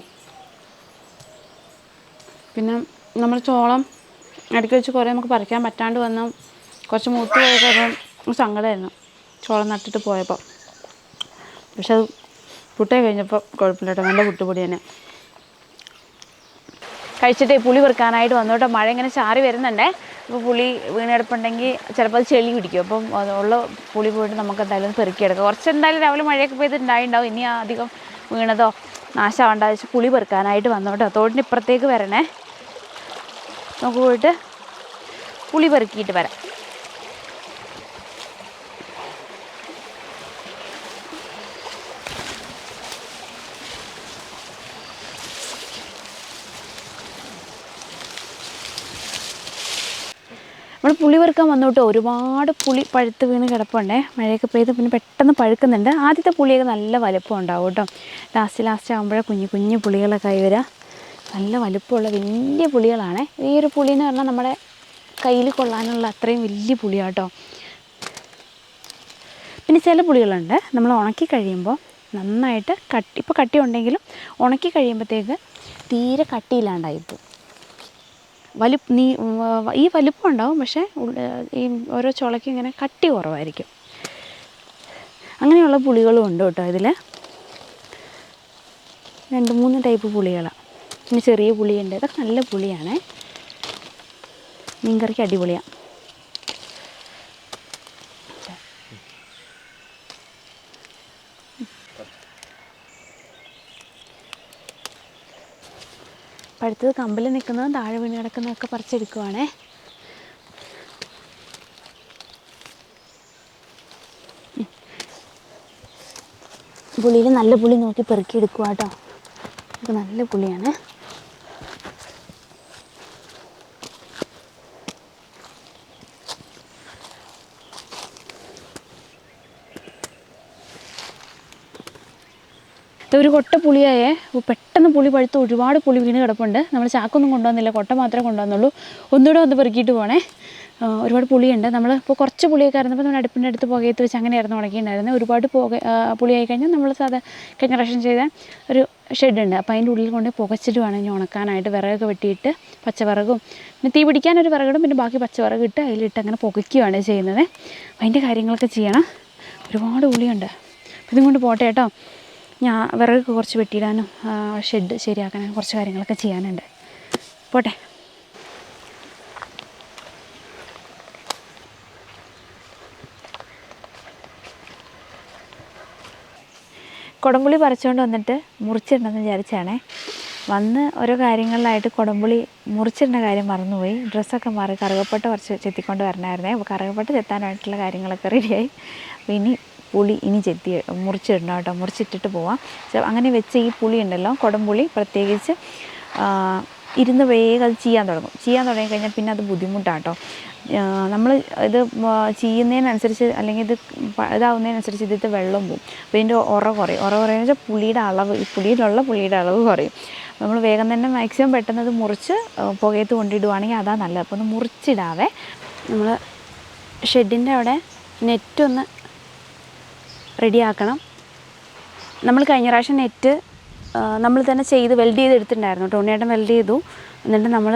പിന്നെ നമ്മൾ ചോളം ഇടയ്ക്ക് വെച്ച് കുറേ നമുക്ക് പറിക്കാൻ പറ്റാണ്ട് വന്നു. കുറച്ച് മൂത്ത് പോയപ്പോൾ സങ്കടമായിരുന്നു ചോളം നട്ടിട്ട് പോയപ്പോൾ. പക്ഷെ അത് പുട്ടേ കഴിഞ്ഞപ്പോൾ കുഴപ്പമില്ല കേട്ടോ, നല്ല പുട്ടുപൊടി തന്നെ. കഴിച്ചിട്ട് പുളി പെറുക്കാനായിട്ട് വന്നു കേട്ടോ. മഴ ഇങ്ങനെ ചാറി വരുന്നുണ്ടേ. അപ്പോൾ പുളി വീണെടുപ്പുണ്ടെങ്കിൽ ചിലപ്പോൾ അത് ചെളി പിടിക്കും. അപ്പം ഉള്ള പുളി പോയിട്ട് നമുക്ക് എന്തായാലും പെറുക്കിയെടുക്കാം. കുറച്ച് എന്തായാലും രാവിലെ മഴയൊക്കെ പെയ്തിട്ടുണ്ടായിണ്ടാവും. ഇനി അധികം വീണതോ നാശമാവണ്ട വെച്ച് പുളി പെറുക്കാനായിട്ട് വന്നു കേട്ടോ. തോടിൻ്റെ ഇപ്പുറത്തേക്ക് വരണേ. നമുക്ക് പോയിട്ട് പുളി പെറുക്കിയിട്ട് വരാം. നമ്മൾ പുളി പെറുക്കാൻ വന്നു കേട്ടോ. ഒരുപാട് പുളി പഴുത്ത് വീണ് കിടപ്പുണ്ടേ. മഴയൊക്കെ പെയ്ത് പിന്നെ പെട്ടെന്ന് പഴുക്കുന്നുണ്ട്. ആദ്യത്തെ പുളിയൊക്കെ നല്ല വലുപ്പം ഉണ്ടാവും കേട്ടോ. ലാസ്റ്റ് ആകുമ്പോഴേ കുഞ്ഞു പുളികളൊക്കെ ആയി വരിക. നല്ല വലുപ്പമുള്ള വലിയ പുളികളാണ്. ഈ ഒരു പുളി എന്ന് പറഞ്ഞാൽ നമ്മുടെ കയ്യിൽ കൊള്ളാനുള്ള അത്രയും വലിയ പുളിയാണ് കേട്ടോ. പിന്നെ ചില പുളികളുണ്ട് നമ്മൾ ഉണക്കി കഴിയുമ്പോൾ നന്നായിട്ട് ഇപ്പോൾ കട്ടി ഉണ്ടെങ്കിലും ഉണക്കി കഴിയുമ്പോഴത്തേക്ക് തീരെ കട്ടിയില്ലാണ്ടായിപ്പോൾ ഈ വലുപ്പം ഉണ്ടാവും. പക്ഷേ ഈ ഓരോ ചുളയ്ക്കും ഇങ്ങനെ കട്ടി കുറവായിരിക്കും. അങ്ങനെയുള്ള പുളികളും ഉണ്ട് കേട്ടോ. ഇതിൽ 2-3 ടൈപ്പ് പുളികളാണ്. പിന്നെ ചെറിയ പുളിയുണ്ട്. ഇതൊക്കെ നല്ല പുളിയാണ്. മീൻകറിക്ക് അടിപൊളിയാണ്. പഴുത്തത് കമ്പിൽ നിൽക്കുന്നതും താഴെ വീണ് കിടക്കുന്നതൊക്കെ പറിച്ചെടുക്കുവാണേ. പുളിയിൽ നല്ല പുളി നോക്കി പെറുക്കിയെടുക്കുക കേട്ടോ. ഇത് നല്ല പുളിയാണ്. ഒരു കൊട്ട പുളിയായേ. പെട്ടെന്ന് പുളി പഴുത്ത് ഒരുപാട് പുളി വീണ് കിടപ്പുണ്ട്. നമ്മൾ ചാക്കൊന്നും കൊണ്ടുവന്നില്ല, കൊട്ട മാത്രമേ കൊണ്ടുവന്നുള്ളൂ. ഒന്നുകൂടെ വന്ന് പെറുക്കിയിട്ട് പോകണേ. ഒരുപാട് പുളിയുണ്ട്. നമ്മളിപ്പോൾ കുറച്ച് പുളിയൊക്കെ ആയിരുന്നപ്പോൾ നമ്മൾ അടുപ്പിൻ്റെ അടുത്ത് പുകയത്ത് വെച്ച് അങ്ങനെയായിരുന്നു ഉണക്കിയിട്ടുണ്ടായിരുന്നത്. ഒരുപാട് പുളിയായി കഴിഞ്ഞാൽ നമ്മൾ കഴിഞ്ഞ പ്രാവശ്യം ചെയ്ത ഒരു ഷെഡുണ്ട്. അപ്പോൾ അതിൻ്റെ ഉള്ളിൽ കൊണ്ട് പുകച്ചിട്ട് വേണം ഇനി ഉണക്കാനായിട്ട്. വിറകൊക്കെ വെട്ടിയിട്ട് പച്ചവിറകും പിന്നെ തീ പിടിക്കാനൊരു വിറകിടും. പിന്നെ ബാക്കി പച്ചവിറക് ഇട്ട് അതിലിട്ട് അങ്ങനെ പുകയ്ക്കുകയാണ് ചെയ്യുന്നത്. അതിൻ്റെ കാര്യങ്ങളൊക്കെ ചെയ്യണം. ഒരുപാട് പുളിയുണ്ട്. അപ്പോൾ ഇതും കൊണ്ട് പോട്ടെ കേട്ടോ. ഞാൻ വിറക് കുറച്ച് വെട്ടിയിടാനും ഷെഡ് ശരിയാക്കാനും കുറച്ച് കാര്യങ്ങളൊക്കെ ചെയ്യാനുണ്ട്. പോട്ടെ. കുടംപുളി പറിച്ചുകൊണ്ട് വന്നിട്ട് മുറിച്ചിടണമെന്ന് വിചാരിച്ചാണേ. വന്ന് ഓരോ കാര്യങ്ങളിലായിട്ട് കുടംപുളി മുറിച്ചിടുന്ന കാര്യം മറന്നുപോയി. ഡ്രസ്സൊക്കെ മാറി കറുകപ്പട്ട കുറച്ച് ചെത്തിക്കൊണ്ട് വരണമായിരുന്നേ. അപ്പോൾ കറുകപ്പട്ട ചെത്താനായിട്ടുള്ള കാര്യങ്ങളൊക്കെ റെഡിയായി. അപ്പോൾ പുളി മുറിച്ചിടണം കേട്ടോ. മുറിച്ചിട്ടിട്ട് പോവാം. അങ്ങനെ വെച്ച് ഈ പുളി ഉണ്ടല്ലോ, കുടംപുളി പ്രത്യേകിച്ച് ഇരുന്ന് വേഗം അത് ചെയ്യാൻ തുടങ്ങിക്കഴിഞ്ഞാൽ പിന്നെ അത് ബുദ്ധിമുട്ടാണ് കേട്ടോ. നമ്മൾ ഇത് ചെയ്യുന്നതിനനുസരിച്ച് അല്ലെങ്കിൽ ഇതാവുന്നതിനനുസരിച്ച് ഇതിൻ്റെ വെള്ളം പോവും. അപ്പോൾ ഇതിൻ്റെ കുറയുമെന്ന് വെച്ചാൽ പുളിയുടെ അളവ്, ഈ പുളിയുടെ അളവ് കുറയും. നമ്മൾ വേഗം തന്നെ മാക്സിമം പെട്ടെന്ന് അത് മുറിച്ച് പുകയത്ത് കൊണ്ടിടുവാണെങ്കിൽ അതാണ് നല്ലത്. അപ്പോൾ ഒന്ന് മുറിച്ചിടാവേ. നമ്മൾ ഷെഡിൻ്റെ അവിടെ നെറ്റൊന്ന് റെഡിയാക്കണം. നമ്മൾ കഴിഞ്ഞ പ്രാവശ്യം നെറ്റ് നമ്മൾ തന്നെ വെൽഡ് ചെയ്തെടുത്തിട്ടുണ്ടായിരുന്നു. ടോണിയേട്ടൻ വെൽഡ് ചെയ്തു. എന്നിട്ട് നമ്മൾ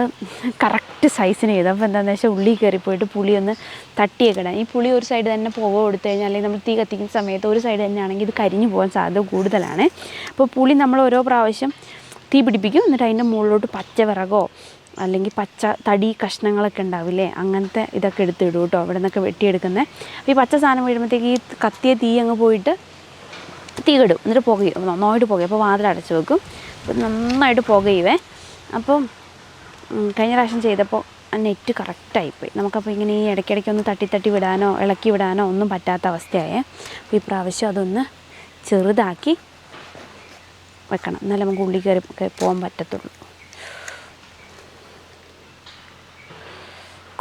കറക്റ്റ് സൈസിന് ചെയ്തു. അപ്പോൾ എന്താണെന്ന് വെച്ചാൽ ഉള്ളി കയറിപ്പോയിട്ട് പുളി ഒന്ന് തട്ടിയേക്കിടാം. ഈ പുളി ഒരു സൈഡ് തന്നെ പുക കൊടുത്തു കഴിഞ്ഞാൽ, അല്ലെങ്കിൽ നമ്മൾ തീ കത്തിക്കുന്ന സമയത്ത് ഒരു സൈഡ് തന്നെ ആണെങ്കിൽ ഇത് കരിഞ്ഞു പോകാൻ സാധ്യത കൂടുതലാണ്. അപ്പോൾ പുളി നമ്മൾ ഓരോ പ്രാവശ്യം തീ പിടിപ്പിക്കും. എന്നിട്ട് അതിൻ്റെ മുകളിലോട്ട് പച്ച വിറകോ അല്ലെങ്കിൽ പച്ച തടി കഷ്ണങ്ങളൊക്കെ ഉണ്ടാവില്ലേ, അങ്ങനത്തെ ഇതൊക്കെ എടുത്തിടും കേട്ടോ, അവിടെ നിന്നൊക്കെ വെട്ടിയെടുക്കുന്നത്. അപ്പോൾ ഈ പച്ച സാധനം വീഴുമ്പോഴത്തേക്ക് ഈ കത്തിയ തീ അങ്ങ് പോയിട്ട് തീ കെടും. എന്നിട്ട് പുകയും, നന്നായിട്ട് പുകയും. അപ്പോൾ വാതിൽ അടച്ച് വെക്കും. അപ്പോൾ നന്നായിട്ട് പുകയുവേ. അപ്പം കഴിഞ്ഞ പ്രാവശ്യം ചെയ്തപ്പോൾ നെറ്റ് കറക്റ്റായിപ്പോയി. നമുക്കപ്പോൾ ഇങ്ങനെ ഈ ഇടയ്ക്കിടയ്ക്കൊന്ന് തട്ടി വിടാനോ ഇളക്കി വിടാനോ ഒന്നും പറ്റാത്ത അവസ്ഥയായേ. അപ്പോൾ ഈ പ്രാവശ്യം അതൊന്ന് ചെറുതാക്കി വെക്കണം, എന്നാലും നമുക്ക് ഉള്ളി കയറി പോകാൻ പറ്റത്തുള്ളൂ.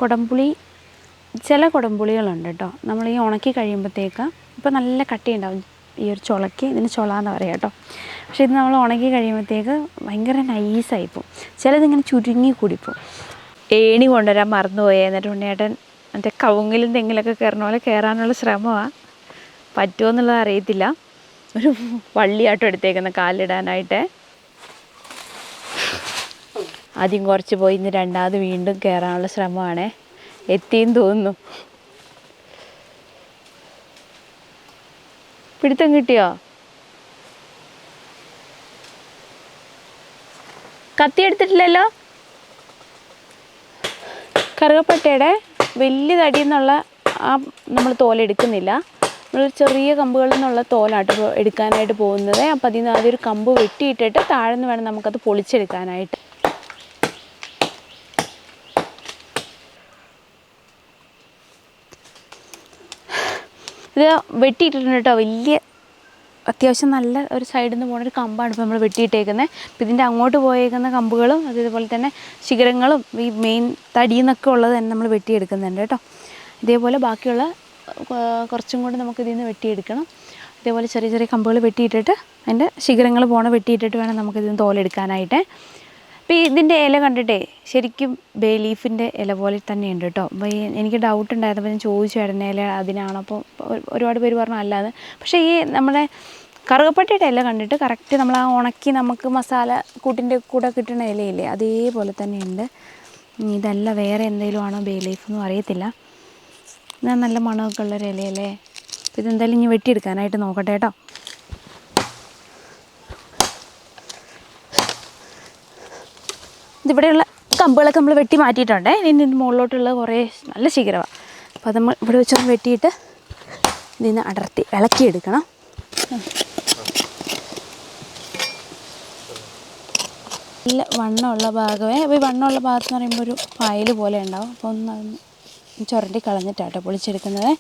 കുടംപുളി, ചില കുടംപുളികളുണ്ട് കേട്ടോ, നമ്മൾ ഈ ഉണക്കി കഴിയുമ്പോഴത്തേക്ക് ഇപ്പോൾ നല്ല കട്ടിയുണ്ടാവും. ഈ ഒരു ചുളയ്ക്ക് ഇതിന് ചുള എന്ന് പറയാം കേട്ടോ. പക്ഷേ ഇത് നമ്മൾ ഉണക്കി കഴിയുമ്പോഴത്തേക്ക് ഭയങ്കര നൈസായിപ്പോവും. ചിലതിങ്ങനെ ചുരുങ്ങി കൂടിപ്പോവും. ഏണി കൊണ്ടുവരാൻ മറന്നുപോയേ. എന്നിട്ട് ഉണ്ണിയേട്ടൻ മറ്റേ കവുങ്ങിലും തെങ്ങിലൊക്കെ കയറുന്ന പോലെ കയറാനുള്ള ശ്രമമാണ്. പറ്റുമോ എന്നുള്ളത് അറിയത്തില്ല. ഒരു വള്ളിയാട്ടം എടുത്തേക്കുന്ന കാലിടാനായിട്ട്. ആദ്യം കുറച്ച് പോയി, ഇന്ന് രണ്ടാമത് വീണ്ടും കയറാനുള്ള ശ്രമമാണ്. എത്തിയെന്ന് തോന്നുന്നു. പിടുത്തം കിട്ടിയോ? കത്തി എടുത്തിട്ടില്ലല്ലോ. കറുകപ്പട്ടയുടെ വലിയ തടിയിൽ നിന്നുള്ള ആ നമ്മൾ തോലെടുക്കുന്നില്ല. നമ്മൾ ചെറിയ കമ്പുകളിൽ നിന്നുള്ള തോലാട്ട് എടുക്കാനായിട്ട് പോകുന്നത്. അപ്പം അതിൽ നിന്ന് ആദ്യം ഒരു കമ്പ് വെട്ടിയിട്ടിട്ട് താഴെ നിന്ന് വേണം നമുക്കത് പൊളിച്ചെടുക്കാനായിട്ട്. ഇത് വെട്ടിയിട്ടിട്ടുണ്ട് കേട്ടോ. വലിയ അത്യാവശ്യം നല്ല ഒരു സൈഡിൽ നിന്ന് പോകുന്നൊരു കമ്പാണ് ഇപ്പോൾ നമ്മൾ വെട്ടിയിട്ടേക്കുന്നത്. അപ്പോൾ ഇതിൻ്റെ അങ്ങോട്ട് പോയേക്കുന്ന കമ്പുകളും അതേപോലെ തന്നെ ശിഖരങ്ങളും ഈ മെയിൻ തടിയിൽ നിന്നൊക്കെ ഉള്ളത് തന്നെ നമ്മൾ വെട്ടിയെടുക്കുന്നുണ്ട് കേട്ടോ. ഇതേപോലെ ബാക്കിയുള്ള കുറച്ചും കൂടെ നമുക്ക് ഇതിൽ നിന്ന് വെട്ടിയെടുക്കണം. ഇതേപോലെ ചെറിയ ചെറിയ കമ്പുകൾ വെട്ടിയിട്ടിട്ട് അതിൻ്റെ ശിഖരങ്ങൾ വെട്ടിയിട്ടിട്ട് വേണം നമുക്കിതിൽ നിന്ന് തോലെടുക്കാനായിട്ട്. അപ്പോൾ ഇതിൻ്റെ ഇല കണ്ടിട്ടേ ശരിക്കും ബേ ലീഫിൻ്റെ ഇല പോലെ തന്നെയുണ്ട് കേട്ടോ. അപ്പോൾ എനിക്ക് ഡൗട്ട് ഉണ്ടായിരുന്നപ്പോൾ ഞാൻ ചോദിച്ചു ചേട്ടൻ്റെ ഇല അതിനാണോ. അപ്പോൾ ഒരുപാട് പേര് പറഞ്ഞു അല്ലാതെ. പക്ഷേ ഈ നമ്മുടെ കറുകപ്പട്ടയുടെ ഇല കണ്ടിട്ട് കറക്റ്റ് നമ്മൾ ആ ഉണക്കി നമുക്ക് മസാല കൂട്ടിൻ്റെ കൂടെ കിട്ടുന്ന ഇലയില്ലേ, അതേപോലെ തന്നെയുണ്ട്. ഇതല്ല വേറെ എന്തെങ്കിലും ആണോ ബേ ലീഫ് ഒന്നും അറിയത്തില്ല. ഞാൻ നല്ല മണമൊക്കെ ഉള്ളൊരു ഇലയല്ലേ. അപ്പോൾ ഇതെന്തായാലും ഇനി വെട്ടിയെടുക്കാനായിട്ട് നോക്കട്ടെ കേട്ടോ. ഇതിവിടെയുള്ള കമ്പുകളൊക്കെ നമ്മൾ വെട്ടി മാറ്റിയിട്ടുണ്ട്. ഇതിൻ്റെ മുകളിലോട്ടുള്ള കുറേ നല്ല ശിഖരമാണ്. അപ്പോൾ അത് നമ്മൾ ഇവിടെ വെച്ചൊന്ന് വെട്ടിയിട്ട് ഇതിന് അടർത്തി ഇളക്കിയെടുക്കണം. നല്ല വണ്ണമുള്ള ഭാഗമേ. അപ്പോൾ ഈ വണ്ണമുള്ള ഭാഗത്ത് എന്ന് പറയുമ്പോൾ ഒരു ഫയൽ പോലെ ഉണ്ടാവും. അപ്പോൾ ഒന്ന് ചുരണ്ടി കളഞ്ഞിട്ടാട്ടോ പൊളിച്ചെടുക്കുന്നത്.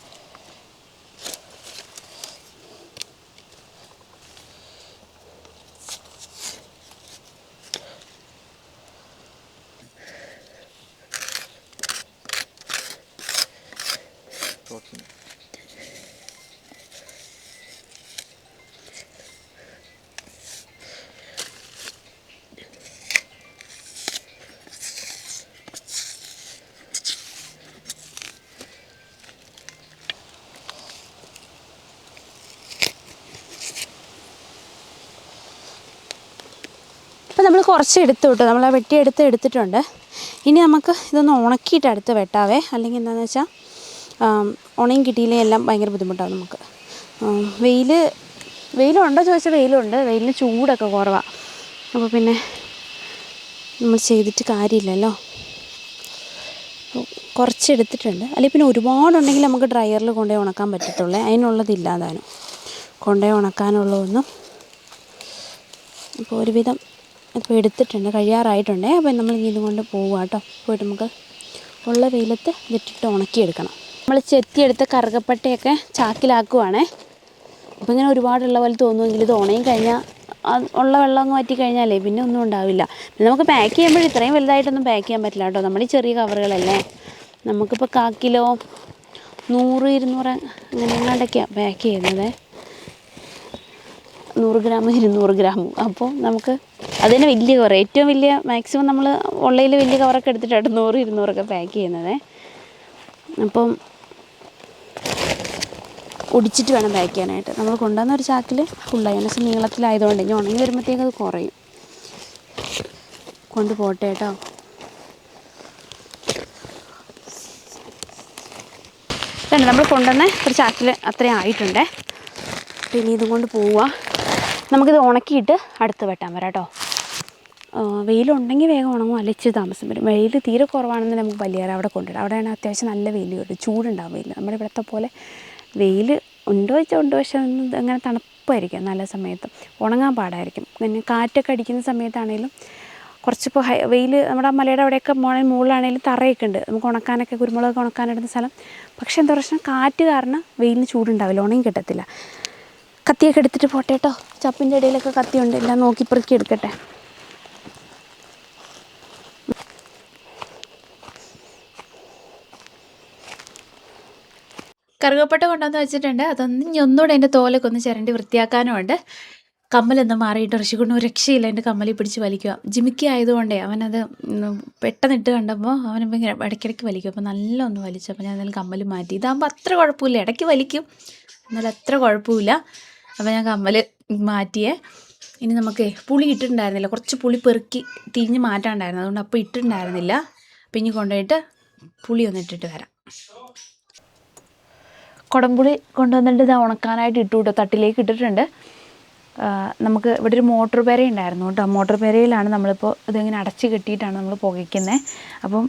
അപ്പോൾ നമ്മൾ കുറച്ച് എടുത്തു കേട്ടോ. നമ്മൾ ആ എടുത്തിട്ടുണ്ട്. ഇനി നമുക്ക് ഇതൊന്ന് ഉണക്കിയിട്ട് അടുത്ത് വെട്ടാവേ. അല്ലെങ്കിൽ എന്താണെന്ന് വെച്ചാൽ ഉണയും കിട്ടിയില്ലേ എല്ലാം ഭയങ്കര ബുദ്ധിമുട്ടാവും നമുക്ക്. വെയിലുണ്ടോ ചോദിച്ചാൽ വെയിലുണ്ട്. വെയിലിന് ചൂടൊക്കെ കുറവാണ്. അപ്പോൾ പിന്നെ നമ്മൾ ചെയ്തിട്ട് കാര്യമില്ലല്ലോ. കുറച്ച് എടുത്തിട്ടുണ്ട്. അല്ലെങ്കിൽ പിന്നെ ഒരുപാടുണ്ടെങ്കിൽ നമുക്ക് ഡ്രയറിൽ കൊണ്ടുപോയി ഉണക്കാൻ പറ്റത്തുള്ളൂ. അതിനുള്ളതില്ലാതാനും കൊണ്ടുപോയി ഉണക്കാനുള്ളതൊന്നും. അപ്പോൾ ഒരുവിധം ഇപ്പോൾ എടുത്തിട്ടുണ്ട്, കഴിയാറായിട്ടുണ്ട്. അപ്പോൾ നമ്മൾ ഇനി ഇതുകൊണ്ട് പോവുക കേട്ടോ. പോയിട്ട് നമുക്ക് ഉള്ള വെയിലത്ത് ഇതിട്ടിട്ട് ഉണക്കിയെടുക്കണം. നമ്മൾ ചെത്തിയെടുത്ത കറുകപ്പട്ടയൊക്കെ ചാക്കിലാക്കുവാണേ. അപ്പോൾ ഇങ്ങനെ ഒരുപാടുള്ള പോലെ തോന്നുമെങ്കിൽ ഇത് ഉണയും കഴിഞ്ഞാൽ ഉള്ള വെള്ളം അങ്ങ് മാറ്റി കഴിഞ്ഞാലേ പിന്നെ ഒന്നും ഉണ്ടാവില്ല. പിന്നെ നമുക്ക് പാക്ക് ചെയ്യുമ്പോൾ ഇത്രയും വലുതായിട്ടൊന്നും പാക്ക് ചെയ്യാൻ പറ്റില്ല കേട്ടോ. നമ്മുടെ ഈ ചെറിയ കവറുകളല്ലേ. നമുക്കിപ്പോൾ 1/4 കിലോ 100, 200 അങ്ങനെ എങ്ങാണ്ടൊക്കെയാണ് പാക്ക് ചെയ്യുന്നത്. 100 ഗ്രാം 200 ഗ്രാമും. അപ്പോൾ നമുക്ക് അതിന് വലിയ കവർ, ഏറ്റവും വലിയ മാക്സിമം നമ്മൾ ഉള്ളതിൽ വലിയ കവറൊക്കെ എടുത്തിട്ടാണ് 100, 200 പാക്ക് ചെയ്യുന്നത്. അപ്പം ഒടിച്ചിട്ട് വേണം പാക്ക് ചെയ്യാനായിട്ട്. നമ്മൾ കൊണ്ടുവന്ന ഒരു ചാക്കിൽ ഫുള്ളായി. അതിന് നീളത്തിലായതുകൊണ്ട് ഇനി ഉണങ്ങി വരുമ്പോഴത്തേക്കും അത് കുറയും. കൊണ്ടുപോട്ടെ കേട്ടോ. തന്നെ നമ്മൾ കൊണ്ടുവന്ന ഒരു ചാക്കിൽ അത്രയും ആയിട്ടുണ്ടേ. പിന്നെ ഇതും കൊണ്ട് പോവുക. നമുക്കിത് ഉണക്കിയിട്ട് അടുത്ത് വെട്ടാൻ വരാം കേട്ടോ. വെയിലുണ്ടെങ്കിൽ വേഗം ഉണങ്ങും, അല്ലെങ്കിൽ ഇച്ചിരി താമസം വരും. വെയിൽ തീരെ കുറവാണെന്ന് നമുക്ക് വലിയേറെ അവിടെ കൊണ്ടിടാം. അവിടെയാണ് അത്യാവശ്യം നല്ല വെയിൽ വരും, ചൂടുണ്ടാവും വെയിൽ. നമ്മുടെ ഇവിടുത്തെ പോലെ വെയിൽ ഉണ്ടോ വെച്ചാൽ ഉണ്ട്, പക്ഷേ അങ്ങനെ തണുപ്പായിരിക്കും നല്ല സമയത്ത്, ഉണങ്ങാൻ പാടായിരിക്കും. പിന്നെ കാറ്റൊക്കെ അടിക്കുന്ന സമയത്താണെങ്കിലും കുറച്ചിപ്പോൾ വെയിൽ നമ്മുടെ മലയുടെ അവിടെയൊക്കെ മുകളിലാണെങ്കിലും തറയൊക്കെ ഉണ്ട്, നമുക്ക് ഉണക്കാനൊക്കെ കുരുമുളകൊക്കെ ഉണക്കാനിടുന്ന സ്ഥലം. പക്ഷേ എന്താ പ്രശ്നം, കാറ്റ് കാരണം വെയിലിന് ചൂടുണ്ടാവില്ല, ഉണങ്ങി കിട്ടത്തില്ല. കത്തിയൊക്കെ എടുത്തിട്ട് പോട്ടെ കേട്ടോ. ചപ്പിൻ്റെ ഇടയിലൊക്കെ കത്തിയുണ്ട്, എല്ലാം നോക്കി പെറുക്കി എടുക്കട്ടെ. കറുകപ്പട്ട കൊണ്ടുവന്ന് വെച്ചിട്ടുണ്ട്. ഒന്നുകൂടെ എൻ്റെ തോലൊക്കെ ഒന്ന് ചിരണ്ടി വൃത്തിയാക്കാനും ഉണ്ട്. കമ്മലൊന്നും മാറിയിട്ട് ഋഷികൊണ്ട് ഒരു രക്ഷയില്ല, എൻ്റെ കമ്മലിൽ പിടിച്ച് വലിക്കുക. ജിമിക്കി ആയതുകൊണ്ടേ അവനത് പെട്ടെന്നിട്ട് കണ്ടപ്പോൾ അവനിപ്പോൾ ഇങ്ങനെ ഇടയ്ക്കിടയ്ക്ക് വലിക്കും. അപ്പോൾ നല്ല ഒന്ന് വലിച്ചു. അപ്പോൾ ഞാൻ എന്തായാലും കമ്മൽ മാറ്റി. ഇതാകുമ്പോൾ അത്ര കുഴപ്പമില്ല, ഇടയ്ക്ക് വലിക്കും എന്നാലും അത്ര കുഴപ്പമില്ല. അപ്പോൾ ഞാൻ കമ്മൽ മാറ്റിയേ. ഇനി നമുക്ക് പുളി ഇട്ടിട്ടുണ്ടായിരുന്നില്ല, കുറച്ച് പുളി പെറുക്കി തിരിഞ്ഞ് മാറ്റാണ്ടായിരുന്നു, അതുകൊണ്ട് അപ്പോൾ ഇട്ടിട്ടുണ്ടായിരുന്നില്ല. അപ്പോൾ ഇനി കൊണ്ടുപോയിട്ട് പുളി ഒന്ന് ഇട്ടിട്ട് വരാം. കുടംപുളി കൊണ്ടുവന്നിട്ട് ഇത് ഉണക്കാനായിട്ട് ഇട്ടു കേട്ടോ, തട്ടിലേക്ക് ഇട്ടിട്ടുണ്ട്. നമുക്ക് ഇവിടെ ഒരു മോട്ടർ പെര ഉണ്ടായിരുന്നു കേട്ടോ. മോട്ടർ പെരയിലാണ് നമ്മളിപ്പോൾ ഇതിങ്ങനെ അടച്ച് കെട്ടിയിട്ടാണ് നമ്മൾ പുകയ്ക്കുന്നത്. അപ്പം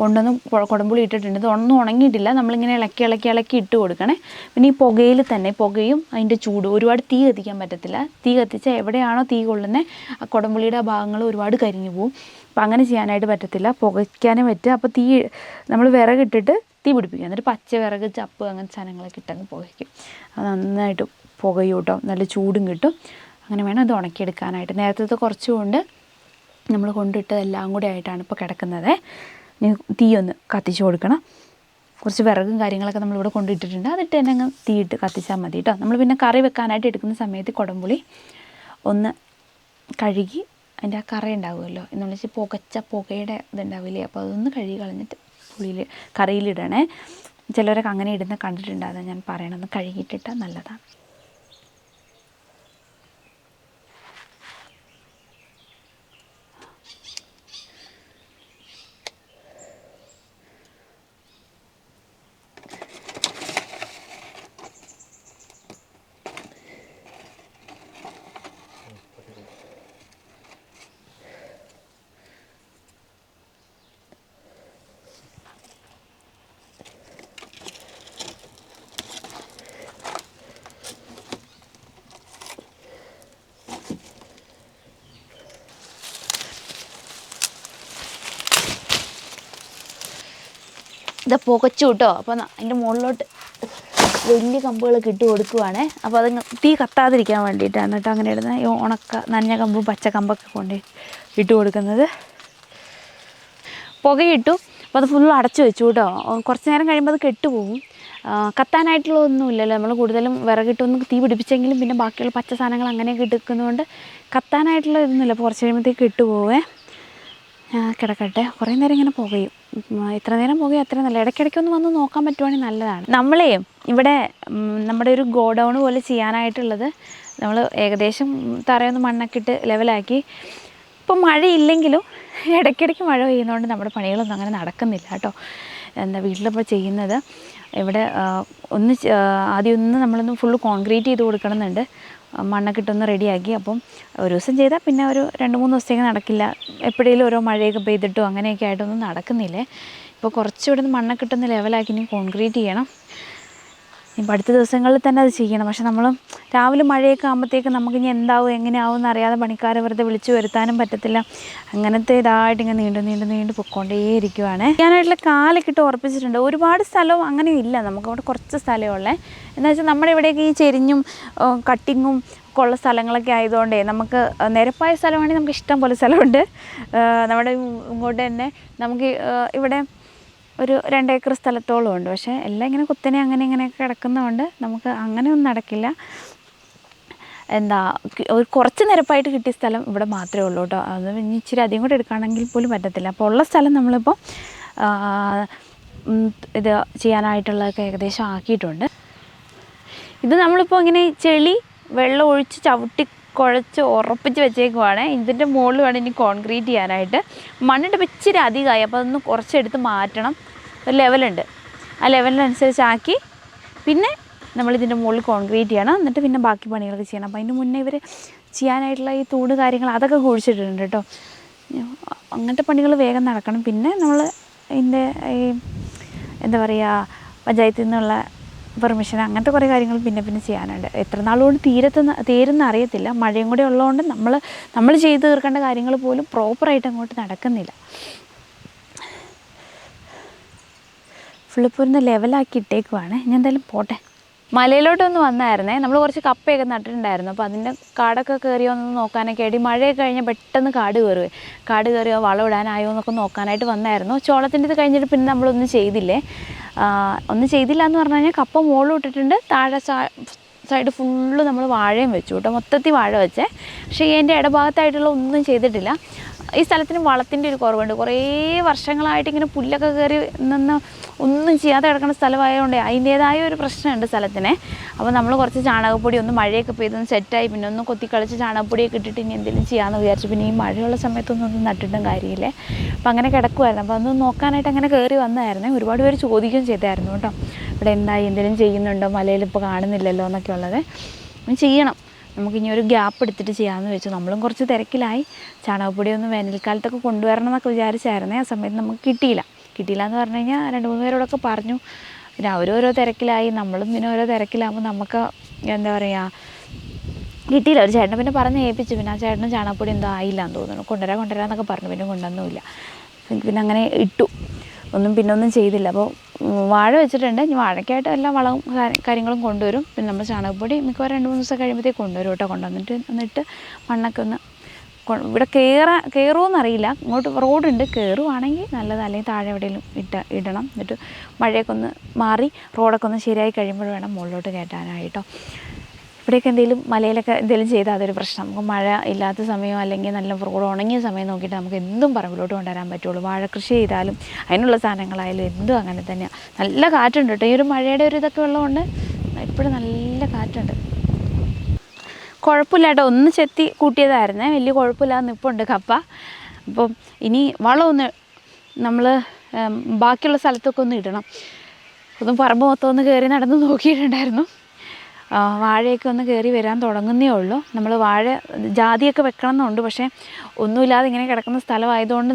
കൊണ്ടുവന്ന് കുടംപുളി ഇട്ടിട്ടുണ്ട്. ഇത് ഒന്നും ഉണങ്ങിയിട്ടില്ല, നമ്മളിങ്ങനെ ഇളക്കി ഇട്ട് കൊടുക്കണേ. പിന്നെ ഈ പുകയിൽ തന്നെ പുകയും അതിൻ്റെ ചൂട്, ഒരുപാട് തീ കത്തിക്കാൻ പറ്റത്തില്ല. തീ കത്തിച്ചാൽ എവിടെയാണോ തീ കൊള്ളുന്നത് ആ കുടംപുളിയുടെ ആ ഭാഗങ്ങൾ ഒരുപാട് കരിഞ്ഞു പോവും. അപ്പം അങ്ങനെ ചെയ്യാനായിട്ട് പറ്റത്തില്ല, പുകയ്ക്കാനേ പറ്റുക. അപ്പോൾ തീ നമ്മൾ വിറകിട്ടിട്ട് തീ പിടിപ്പിക്കുക, എന്നിട്ട് പച്ച വിറക്, ചപ്പ് അങ്ങനത്തെ സാധനങ്ങളൊക്കെ ഇട്ടങ്ങ് പുകയ്ക്കും. അത് നന്നായിട്ട് പുകയും കേട്ടോ, നല്ല ചൂടും കിട്ടും. അങ്ങനെ വേണം ഇത് ഉണക്കിയെടുക്കാനായിട്ട്. നേരത്തെ കുറച്ചുകൊണ്ട് നമ്മൾ കൊണ്ടിട്ട് എല്ലാം കൂടി ആയിട്ടാണ് ഇപ്പോൾ കിടക്കുന്നത്. തീ ഒന്ന് കത്തിച്ച് കൊടുക്കണം. കുറച്ച് വിറകും കാര്യങ്ങളൊക്കെ നമ്മളിവിടെ കൊണ്ടിട്ടിട്ടുണ്ട്, അതിട്ട് തന്നെ അങ്ങ് തീയിട്ട് കത്തിച്ചാൽ മതി കേട്ടോ. നമ്മൾ പിന്നെ കറി വെക്കാനായിട്ട് എടുക്കുന്ന സമയത്ത് കുടംപുളി ഒന്ന് കഴുകി, അതിൻ്റെ ആ കറ ഉണ്ടാവുമല്ലോ എന്ന് വിളിച്ച് പുകച്ച പുകയുടെ ഇതുണ്ടാവില്ലേ, അപ്പോൾ അതൊന്ന് കഴുകി കളഞ്ഞിട്ട് കറിയിലിടണേ. ചിലരൊക്കെ അങ്ങനെ ഇടുന്ന കണ്ടിട്ടുണ്ട്, അത് ഞാൻ പറയണമെന്ന്. കഴുകിയിട്ടിട്ടാൽ നല്ലതാണ്. ഇത് പുകച്ചു കേട്ടോ. അപ്പോൾ അതിൻ്റെ മുകളിലോട്ട് വലിയ കമ്പുകളൊക്കെ ഇട്ട് കൊടുക്കുവാണേ. അപ്പോൾ അത് തീ കത്താതിരിക്കാൻ വേണ്ടിയിട്ടാണ് കേട്ടോ അങ്ങനെ ഇടുന്നത്. ഈ നനഞ്ഞ കമ്പും പച്ച കമ്പൊക്കെ കൊണ്ട് ഇട്ട് കൊടുക്കുന്നത്. പുകയിട്ടു, അപ്പോൾ അത് ഫുള്ള് അടച്ചു വെച്ചു കേട്ടോ. കുറച്ച് നേരം കഴിയുമ്പോൾ അത് കെട്ടുപോകും. കത്താനായിട്ടുള്ളതൊന്നുമില്ലല്ലോ, നമ്മൾ കൂടുതലും വിറകിട്ടൊന്ന് തീ പിടിപ്പിച്ചെങ്കിലും പിന്നെ ബാക്കിയുള്ള പച്ച സാധനങ്ങൾ അങ്ങനെയൊക്കെ ഇട്ടിരിക്കുന്നതുകൊണ്ട് കത്താനായിട്ടുള്ള ഇതൊന്നുമില്ല. അപ്പോൾ കുറച്ച് കഴിയുമ്പോഴത്തേക്ക് കെട്ടുപോവേ. കിടക്കട്ടെ. കുറേ നേരം ഇങ്ങനെ പുകയും, എത്ര നേരം പുകയും അത്രയും നല്ല. ഇടയ്ക്കിടയ്ക്കൊന്ന് വന്ന് നോക്കാൻ പറ്റുവാണെങ്കിൽ നല്ലതാണ്. നമ്മളേ ഇവിടെ നമ്മുടെ ഒരു ഗോഡൗൺ പോലെ ചെയ്യാനായിട്ടുള്ളത് നമ്മൾ ഏകദേശം തറയൊന്ന് മണ്ണൊക്കെ ഇട്ട് ലെവലാക്കി. ഇപ്പം മഴയില്ലെങ്കിലും ഇടയ്ക്കിടയ്ക്ക് മഴ പെയ്യുന്നതുകൊണ്ട് നമ്മുടെ പണികളൊന്നും അങ്ങനെ നടക്കുന്നില്ല കേട്ടോ. വീട്ടിലിപ്പോൾ ചെയ്യുന്നത് ഇവിടെ ആദ്യം നമ്മളൊന്ന് ഫുള്ള് കോൺക്രീറ്റ് ചെയ്ത് കൊടുക്കണമെന്നുണ്ട്. മണ്ണൊക്കെ ഇട്ടൊന്ന് റെഡിയാക്കി. അപ്പം ഒരു ദിവസം ചെയ്താൽ പിന്നെ ഒരു 2-3 ദിവസത്തേക്ക് നടക്കില്ല. എപ്പോഴേലും ഓരോ മഴയൊക്കെ പെയ്തിട്ടോ അങ്ങനെയൊക്കെ ആയിട്ടൊന്നും നടക്കുന്നില്ലേ. ഇപ്പോൾ കുറച്ചുകൂടെ ഒന്ന് മണ്ണൊക്കെ ഇട്ടൊന്ന് ലെവലാക്കി ഇനി കോൺക്രീറ്റ് ചെയ്യണം. ഇപ്പം അടുത്ത ദിവസങ്ങളിൽ തന്നെ അത് ചെയ്യണം. പക്ഷെ നമ്മൾ രാവിലെ മഴയൊക്കെ ആകുമ്പോഴത്തേക്ക് നമുക്കിനി എന്താവും എങ്ങനെയാവും എന്നറിയാതെ പണിക്കാരെ വെറുതെ വിളിച്ചു വരുത്താനും പറ്റത്തില്ല. അങ്ങനത്തെ ഇതായിട്ട് ഇങ്ങനെ നീണ്ടു പൊയ്ക്കൊണ്ടേയിരിക്കുവാണ്. ഞാനായിട്ടുള്ള കാലൊക്കെ ഇട്ട് ഉറപ്പിച്ചിട്ടുണ്ട്. ഒരുപാട് സ്ഥലവും അങ്ങനെ ഇല്ല, നമുക്കവിടെ കുറച്ച് സ്ഥലമേ ഉള്ളേ. എന്ന് വെച്ചാൽ നമ്മുടെ ഇവിടെയൊക്കെ ഈ ചെരിഞ്ഞും കട്ടിങ്ങും ഒക്കെ ഉള്ള സ്ഥലങ്ങളൊക്കെ ആയതുകൊണ്ടേ നമുക്ക് നിരപ്പായ സ്ഥലമാണെങ്കിൽ നമുക്ക് ഇഷ്ടം പോലെ സ്ഥലമുണ്ട്. നമ്മുടെ ഇങ്ങോട്ട് തന്നെ നമുക്ക് ഇവിടെ ഒരു 2 ഏക്കർ സ്ഥലത്തോളം ഉണ്ട്. പക്ഷേ എല്ലാം ഇങ്ങനെ കുത്തനെ ഇങ്ങനെയൊക്കെ കിടക്കുന്നതുകൊണ്ട് നമുക്ക് അങ്ങനെയൊന്നും നടക്കില്ല. ഒരു കുറച്ച് നിരപ്പായിട്ട് കിട്ടിയ സ്ഥലം ഇവിടെ മാത്രമേ ഉള്ളൂ കേട്ടോ. അത് ഇനി ഇച്ചിരി അധികം കൂടെ എടുക്കുകയാണെങ്കിൽ പോലും പറ്റത്തില്ല. അപ്പോൾ ഉള്ള സ്ഥലം നമ്മളിപ്പോൾ ഇത് ചെയ്യാനായിട്ടുള്ളതൊക്കെ ഏകദേശം ആക്കിയിട്ടുണ്ട്. ഇത് നമ്മളിപ്പോൾ ഇങ്ങനെ ചെളി വെള്ളം ഒഴിച്ച് ചവിട്ടി കുഴച്ച് ഉറപ്പിച്ച് വെച്ചേക്കുവാണ്. ഇതിൻ്റെ മുകളിൽ വേണം ഇനി കോൺക്രീറ്റ് ചെയ്യാനായിട്ട്. മണ്ണിട്ട് ഇച്ചിരി അധികമായി, അപ്പോൾ അതൊന്ന് കുറച്ചെടുത്ത് മാറ്റണം. ഒരു ലെവലുണ്ട്, ആ ലെവലിനനുസരിച്ചാക്കി പിന്നെ നമ്മളിതിൻ്റെ മുകളിൽ കോൺക്രീറ്റ് ചെയ്യണം. എന്നിട്ട് പിന്നെ ബാക്കി പണികളൊക്കെ ചെയ്യണം. അപ്പോൾ അതിന് മുന്നേ ഇവർ ചെയ്യാനായിട്ടുള്ള ഈ തൂണ് കാര്യങ്ങൾ അതൊക്കെ കുഴിച്ചിട്ടുണ്ട് കേട്ടോ. അങ്ങനത്തെ പണികൾ വേഗം നടക്കണം. പിന്നെ നമ്മൾ ഇതിൻ്റെ ഈ എന്താ പറയുക, പഞ്ചായത്തിൽ നിന്നുള്ള പെർമിഷൻ, അങ്ങനത്തെ കുറേ കാര്യങ്ങൾ പിന്നെ ചെയ്യാനുണ്ട്. എത്ര നാളുകൊണ്ട് തീരുന്ന അറിയത്തില്ല. മഴയും കൂടെ ഉള്ളതുകൊണ്ട് നമ്മൾ ചെയ്ത് തീർക്കേണ്ട കാര്യങ്ങൾ പോലും പ്രോപ്പറായിട്ട് അങ്ങോട്ട് നടക്കുന്നില്ല. ഫുള്ളിപ്പോൾ ഒന്ന് ലെവലാക്കി ഇട്ടേക്കുവാണ്. ഞാൻ എന്തായാലും പോട്ടെ. മലയിലോട്ടൊന്ന് വന്നായിരുന്നേ. നമ്മൾ കുറച്ച് കപ്പയൊക്കെ നട്ടിട്ടുണ്ടായിരുന്നു. അപ്പോൾ അതിൻ്റെ കാടൊക്കെ കയറിയോ എന്ന് നോക്കാനൊക്കെ ആയിട്ട്, മഴയൊക്കെ കഴിഞ്ഞാൽ പെട്ടെന്ന് കാട് കയറിയോ വളം ഇടാനായോ എന്നൊക്കെ നോക്കാനായിട്ട് വന്നായിരുന്നു. ചോളത്തിൻ്റെ ഇത് കഴിഞ്ഞിട്ട് പിന്നെ നമ്മളൊന്നും ചെയ്തില്ലേ. ഒന്നും ചെയ്തില്ല എന്ന് പറഞ്ഞു കഴിഞ്ഞാൽ കപ്പ മുകളിൽ ഇട്ടിട്ടുണ്ട്. താഴെ സൈഡ് ഫുള്ള് നമ്മൾ വാഴയും വെച്ചു കേട്ടോ. മൊത്തത്തിൽ വാഴ വെച്ചേ. പക്ഷേ എൻ്റെ ഇടഭാഗത്തായിട്ടുള്ള ഒന്നും ചെയ്തിട്ടില്ല. ഈ സ്ഥലത്തിന് വളത്തിൻ്റെ ഒരു കുറവുണ്ട്. കുറേ വർഷങ്ങളായിട്ട് ഇങ്ങനെ പുല്ലൊക്കെ കയറി നിന്ന് ഒന്നും ചെയ്യാതെ കിടക്കുന്ന സ്ഥലമായതുകൊണ്ട് അതിൻ്റേതായ ഒരു പ്രശ്നമുണ്ട് സ്ഥലത്തിന്. അപ്പോൾ നമ്മൾ കുറച്ച് ചാണകപ്പൊടി ഒന്ന് മഴയൊക്കെ പെയ്തൊന്ന് സെറ്റായി പിന്നെ ഒന്ന് കൊത്തിക്കളിച്ച് ചാണകപ്പൊടിയൊക്കെ ഇട്ടിട്ട് ഇനി എന്തെങ്കിലും ചെയ്യാമെന്ന് വിചാരിച്ചു. പിന്നെ ഈ മഴയുള്ള സമയത്തൊന്നും നട്ടിട്ടും കാര്യമില്ലേ. അപ്പോൾ അങ്ങനെ കിടക്കുമായിരുന്നു. അപ്പോൾ അതൊന്ന് നോക്കാനായിട്ട് അങ്ങനെ കയറി വന്നതായിരുന്നേ. ഒരുപാട് പേര് ചോദിക്കുകയും ചെയ്തായിരുന്നു കേട്ടോ, ഇവിടെ എന്തായി, എന്തെങ്കിലും ചെയ്യുന്നുണ്ടോ, മലയിൽ ഇപ്പോൾ കാണുന്നില്ലല്ലോ എന്നൊക്കെ ഉള്ളത്. ചെയ്യണം, നമുക്കിനി ഒരു ഗ്യാപ്പ് എടുത്തിട്ട് ചെയ്യാമെന്ന് വെച്ചു. നമ്മളും കുറച്ച് തിരക്കിലായി. ചാണകപ്പൊടി ഒന്ന് വേനൽക്കാലത്തൊക്കെ കൊണ്ടുവരണം എന്നൊക്കെ വിചാരിച്ചായിരുന്നേ. ആ സമയത്ത് നമുക്ക് കിട്ടിയില്ല എന്ന് പറഞ്ഞു കഴിഞ്ഞാൽ 2-3 പേരോടൊക്കെ പറഞ്ഞു. പിന്നെ അവരോരോ തിരക്കിലായി, നമ്മളും പിന്നെ ഓരോ തിരക്കിലാകുമ്പോൾ നമുക്ക് എന്താ പറയുക കിട്ടിയില്ല. ഒരു ചേട്ടനെ പിന്നെ പറഞ്ഞ് ഏൽപ്പിച്ചു. പിന്നെ ആ ചേട്ടനും ചാണകപ്പൊടി എന്തോ ആയില്ല എന്ന് തോന്നുന്നു. കൊണ്ടുവരാമെന്നൊക്കെ പറഞ്ഞു. പിന്നെ കൊണ്ടുവന്നുമില്ല. പിന്നെ അങ്ങനെ ഇട്ടു. ഒന്നും ചെയ്തില്ല. അപ്പോൾ വാഴ വെച്ചിട്ടുണ്ട്. ഇനി വാഴയ്ക്കായിട്ട് എല്ലാ വളവും കാര്യങ്ങളും കൊണ്ടുവരും. പിന്നെ നമ്മൾ ചാണകപ്പൊടി മിക്കവാറും 2-3 ദിവസം കഴിയുമ്പോഴത്തേക്ക് കൊണ്ടുവരും കേട്ടോ. കൊണ്ടുവന്നിട്ട് മണ്ണൊക്കെ ഒന്ന് ഇവിടെ കയറുമോയെന്നറിയില്ല. ഇങ്ങോട്ട് റോഡുണ്ട്, കയറുവാണെങ്കിൽ നല്ലത്. അല്ലെങ്കിൽ താഴെ എവിടെയെങ്കിലും ഇടണം. എന്നിട്ട് മഴയൊക്കെ ഒന്ന് മാറി റോഡൊക്കെ ഒന്ന് ശരിയായി കഴിയുമ്പോൾ വേണം മുകളിലോട്ട് കയറ്റാനായിട്ടോ. ഇവിടെയൊക്കെ മലയിലൊക്കെ എന്തെങ്കിലും ചെയ്താൽ അതൊരു പ്രശ്നം. നമുക്ക് മഴ ഇല്ലാത്ത സമയം അല്ലെങ്കിൽ നല്ല റോഡ് ഉണങ്ങിയ സമയം നോക്കിയിട്ട് നമുക്ക് എന്തും പറമ്പിലോട്ട് കൊണ്ടുവരാൻ പറ്റുള്ളൂ. വാഴ കൃഷി ചെയ്താലും അതിനുള്ള സാധനങ്ങളായാലും എന്തും അങ്ങനെ തന്നെയാണ്. നല്ല കാറ്റുണ്ട് കേട്ടോ. ഈ ഒരു മഴയുടെ ഒരു ഇതൊക്കെ ഉള്ളതുകൊണ്ട് ഇപ്പോഴും നല്ല കാറ്റുണ്ട്. കുഴപ്പമില്ല കേട്ടോ. ഒന്ന് ചെത്തി കൂട്ടിയതായിരുന്നേ. വലിയ കുഴപ്പമില്ലാതെ നിൽപ്പുണ്ട് കപ്പ. അപ്പം ഇനി വളമൊന്ന് നമ്മൾ ബാക്കിയുള്ള സ്ഥലത്തൊക്കെ ഒന്ന് ഇടണം. ഒന്നും പറമ്പ് മൊത്തം ഒന്ന് കയറി നടന്ന് നോക്കിയിട്ടുണ്ടായിരുന്നു. വാഴയൊക്കെ ഒന്ന് കയറി വരാൻ തുടങ്ങുന്നേ ഉള്ളൂ. നമ്മൾ വാഴ ജാതിയൊക്കെ വെക്കണം എന്നുണ്ട്. പക്ഷേ ഒന്നുമില്ലാതെ ഇങ്ങനെ കിടക്കുന്ന സ്ഥലമായതുകൊണ്ട്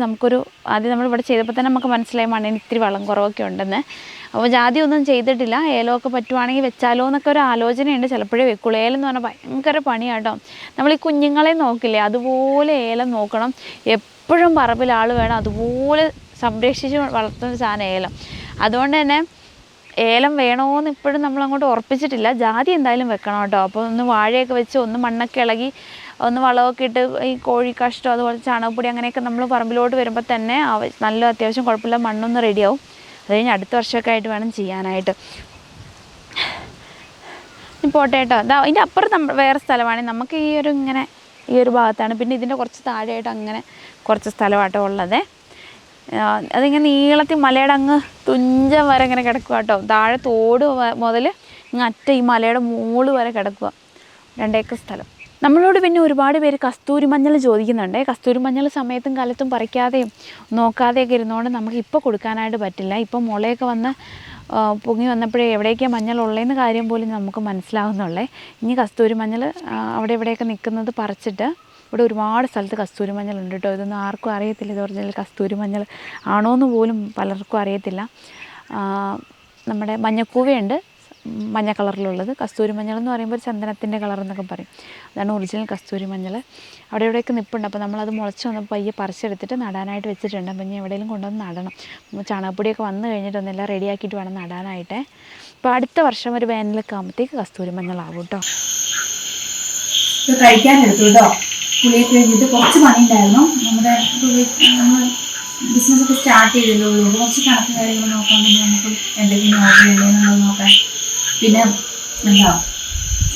ആദ്യം നമ്മളിവിടെ ചെയ്തപ്പോൾ തന്നെ നമുക്ക് മനസ്സിലായി മണ്ണിന് ഇത്തിരി വളം കുറവൊക്കെ ഉണ്ടെന്ന്. അപ്പോൾ ജാതി ഒന്നും ചെയ്തിട്ടില്ല. ഏലമൊക്കെ പറ്റുവാണെങ്കിൽ വെച്ചാലോ എന്നൊക്കെ ഒരു ആലോചനയുണ്ട്. ചിലപ്പോഴേ വെക്കുള്ളൂ. ഏലം എന്ന് പറഞ്ഞാൽ ഭയങ്കര പണിയാട്ടോ. നമ്മൾ ഈ കുഞ്ഞുങ്ങളെ നോക്കില്ലേ, അതുപോലെ ഏലം നോക്കണം. എപ്പോഴും പറമ്പിൽ ആൾ വേണം. അതുപോലെ സംരക്ഷിച്ച് വളർത്തുന്ന സാധനം ഏലം. അതുകൊണ്ട് തന്നെ ഏലം വേണമെന്ന് ഇപ്പോഴും നമ്മളങ്ങോട്ട് ഉറപ്പിച്ചിട്ടില്ല. ജാതി എന്തായാലും വെക്കണം കേട്ടോ. അപ്പോൾ ഒന്ന് വാഴയൊക്കെ വെച്ച് ഒന്ന് മണ്ണൊക്കെ ഇളകി ഒന്ന് വളമൊക്കെ ഇട്ട് ഈ കോഴിക്കാഷ്ടം അതുപോലെ ചാണകപ്പൊടി അങ്ങനെയൊക്കെ നമ്മൾ പറമ്പിലോട്ട് വരുമ്പോൾ തന്നെ നല്ല അത്യാവശ്യം കുഴപ്പമില്ല മണ്ണൊന്ന് റെഡിയാവും. അത് കഴിഞ്ഞ് അടുത്ത വർഷമൊക്കെ ആയിട്ട് വേണം ചെയ്യാനായിട്ട്. പോട്ടെ കേട്ടോ. ഇതിൻ്റെ അപ്പുറം വേറെ സ്ഥലമാണ്. നമുക്ക് ഈ ഒരു ഭാഗത്താണ്. പിന്നെ ഇതിൻ്റെ കുറച്ച് താഴെയായിട്ട് അങ്ങനെ കുറച്ച് സ്ഥലമാട്ടോ ഉള്ളത്. അതിങ്ങനെ നീളത്തിൽ മലയുടെ അങ്ങ് തുഞ്ചം വരെ ഇങ്ങനെ കിടക്കുക കേട്ടോ. താഴെ തോട് മുതൽ ഇങ്ങ് ഈ മലയുടെ മുകളിൽ വരെ കിടക്കുക. 2 ഏക്കർ സ്ഥലം. നമ്മളോട് പിന്നെ ഒരുപാട് പേര് കസ്തൂരി മഞ്ഞൾ ചോദിക്കുന്നുണ്ട്. കസ്തൂരി മഞ്ഞൾ സമയത്തും കാലത്തും പറിക്കാതെയും നോക്കാതെയൊക്കെ ഇരുന്നുകൊണ്ട് നമുക്ക് ഇപ്പോൾ കൊടുക്കാനായിട്ട് പറ്റില്ല. ഇപ്പം മുളയൊക്കെ വന്ന് പൊങ്ങി വന്നപ്പോഴേ എവിടേക്കാണ് മഞ്ഞൾ ഉള്ളതെന്ന് കാര്യം പോലും നമുക്ക് മനസ്സിലാവുന്നുള്ളേ. ഇനി കസ്തൂരി മഞ്ഞൾ അവിടെ ഇവിടെയൊക്കെ നിൽക്കുന്നത് പറിച്ചിട്ട്, ഇവിടെ ഒരുപാട് സ്ഥലത്ത് കസ്തൂരി മഞ്ഞളുണ്ട് കേട്ടോ. ഇതൊന്നും ആർക്കും അറിയത്തില്ല. ഇത് ഒറിജിനൽ കസ്തൂരി മഞ്ഞൾ ആണോ എന്ന് പോലും പലർക്കും അറിയത്തില്ല. നമ്മുടെ മഞ്ഞക്കൂവയുണ്ട് മഞ്ഞ കളറിലുള്ളത്. കസ്തൂരി മഞ്ഞൾ എന്ന് പറയുമ്പോൾ ചന്ദനത്തിൻ്റെ കളർ എന്നൊക്കെ പറയും. അതാണ് ഒറിജിനൽ കസ്തൂരി മഞ്ഞൾ. അവിടെ ഇവിടെയൊക്കെ നിൽപ്പുണ്ട്. അപ്പോൾ നമ്മളത് മുളച്ച് വന്നപ്പോൾ പയ്യെ പറിച്ചെടുത്തിട്ട് നടാനായിട്ട് വെച്ചിട്ടുണ്ട്. അപ്പം ഇനി എവിടെയെങ്കിലും കൊണ്ടുവന്ന് നടണം. ചാണകപ്പൊടിയൊക്കെ വന്നു കഴിഞ്ഞിട്ട് ഒന്നെല്ലാം റെഡിയാക്കിയിട്ട് വേണം നടാനായിട്ട്. അപ്പോൾ അടുത്ത വർഷം ഒരു വേനലൊക്കെ ആകുമ്പോഴത്തേക്ക് കസ്തൂരി മഞ്ഞളാവും കേട്ടോ. കഴിക്കാനെടുത്തു കേട്ടോ. പുളിയൊക്കെ കഴിഞ്ഞിട്ട് കുറച്ച് പണിയുണ്ടായിരുന്നു. നമ്മൾ ബിസിനസ്സൊക്കെ സ്റ്റാർട്ട് ചെയ്തല്ലോ ഉള്ളൂ. കുറച്ച് കണക്ക് കാര്യങ്ങൾ നോക്കാൻ വേണ്ടി നമുക്ക് എന്തെങ്കിലും ഓർഡർ ചെയ്യണമെന്നുള്ളത് നോക്കാൻ, പിന്നെ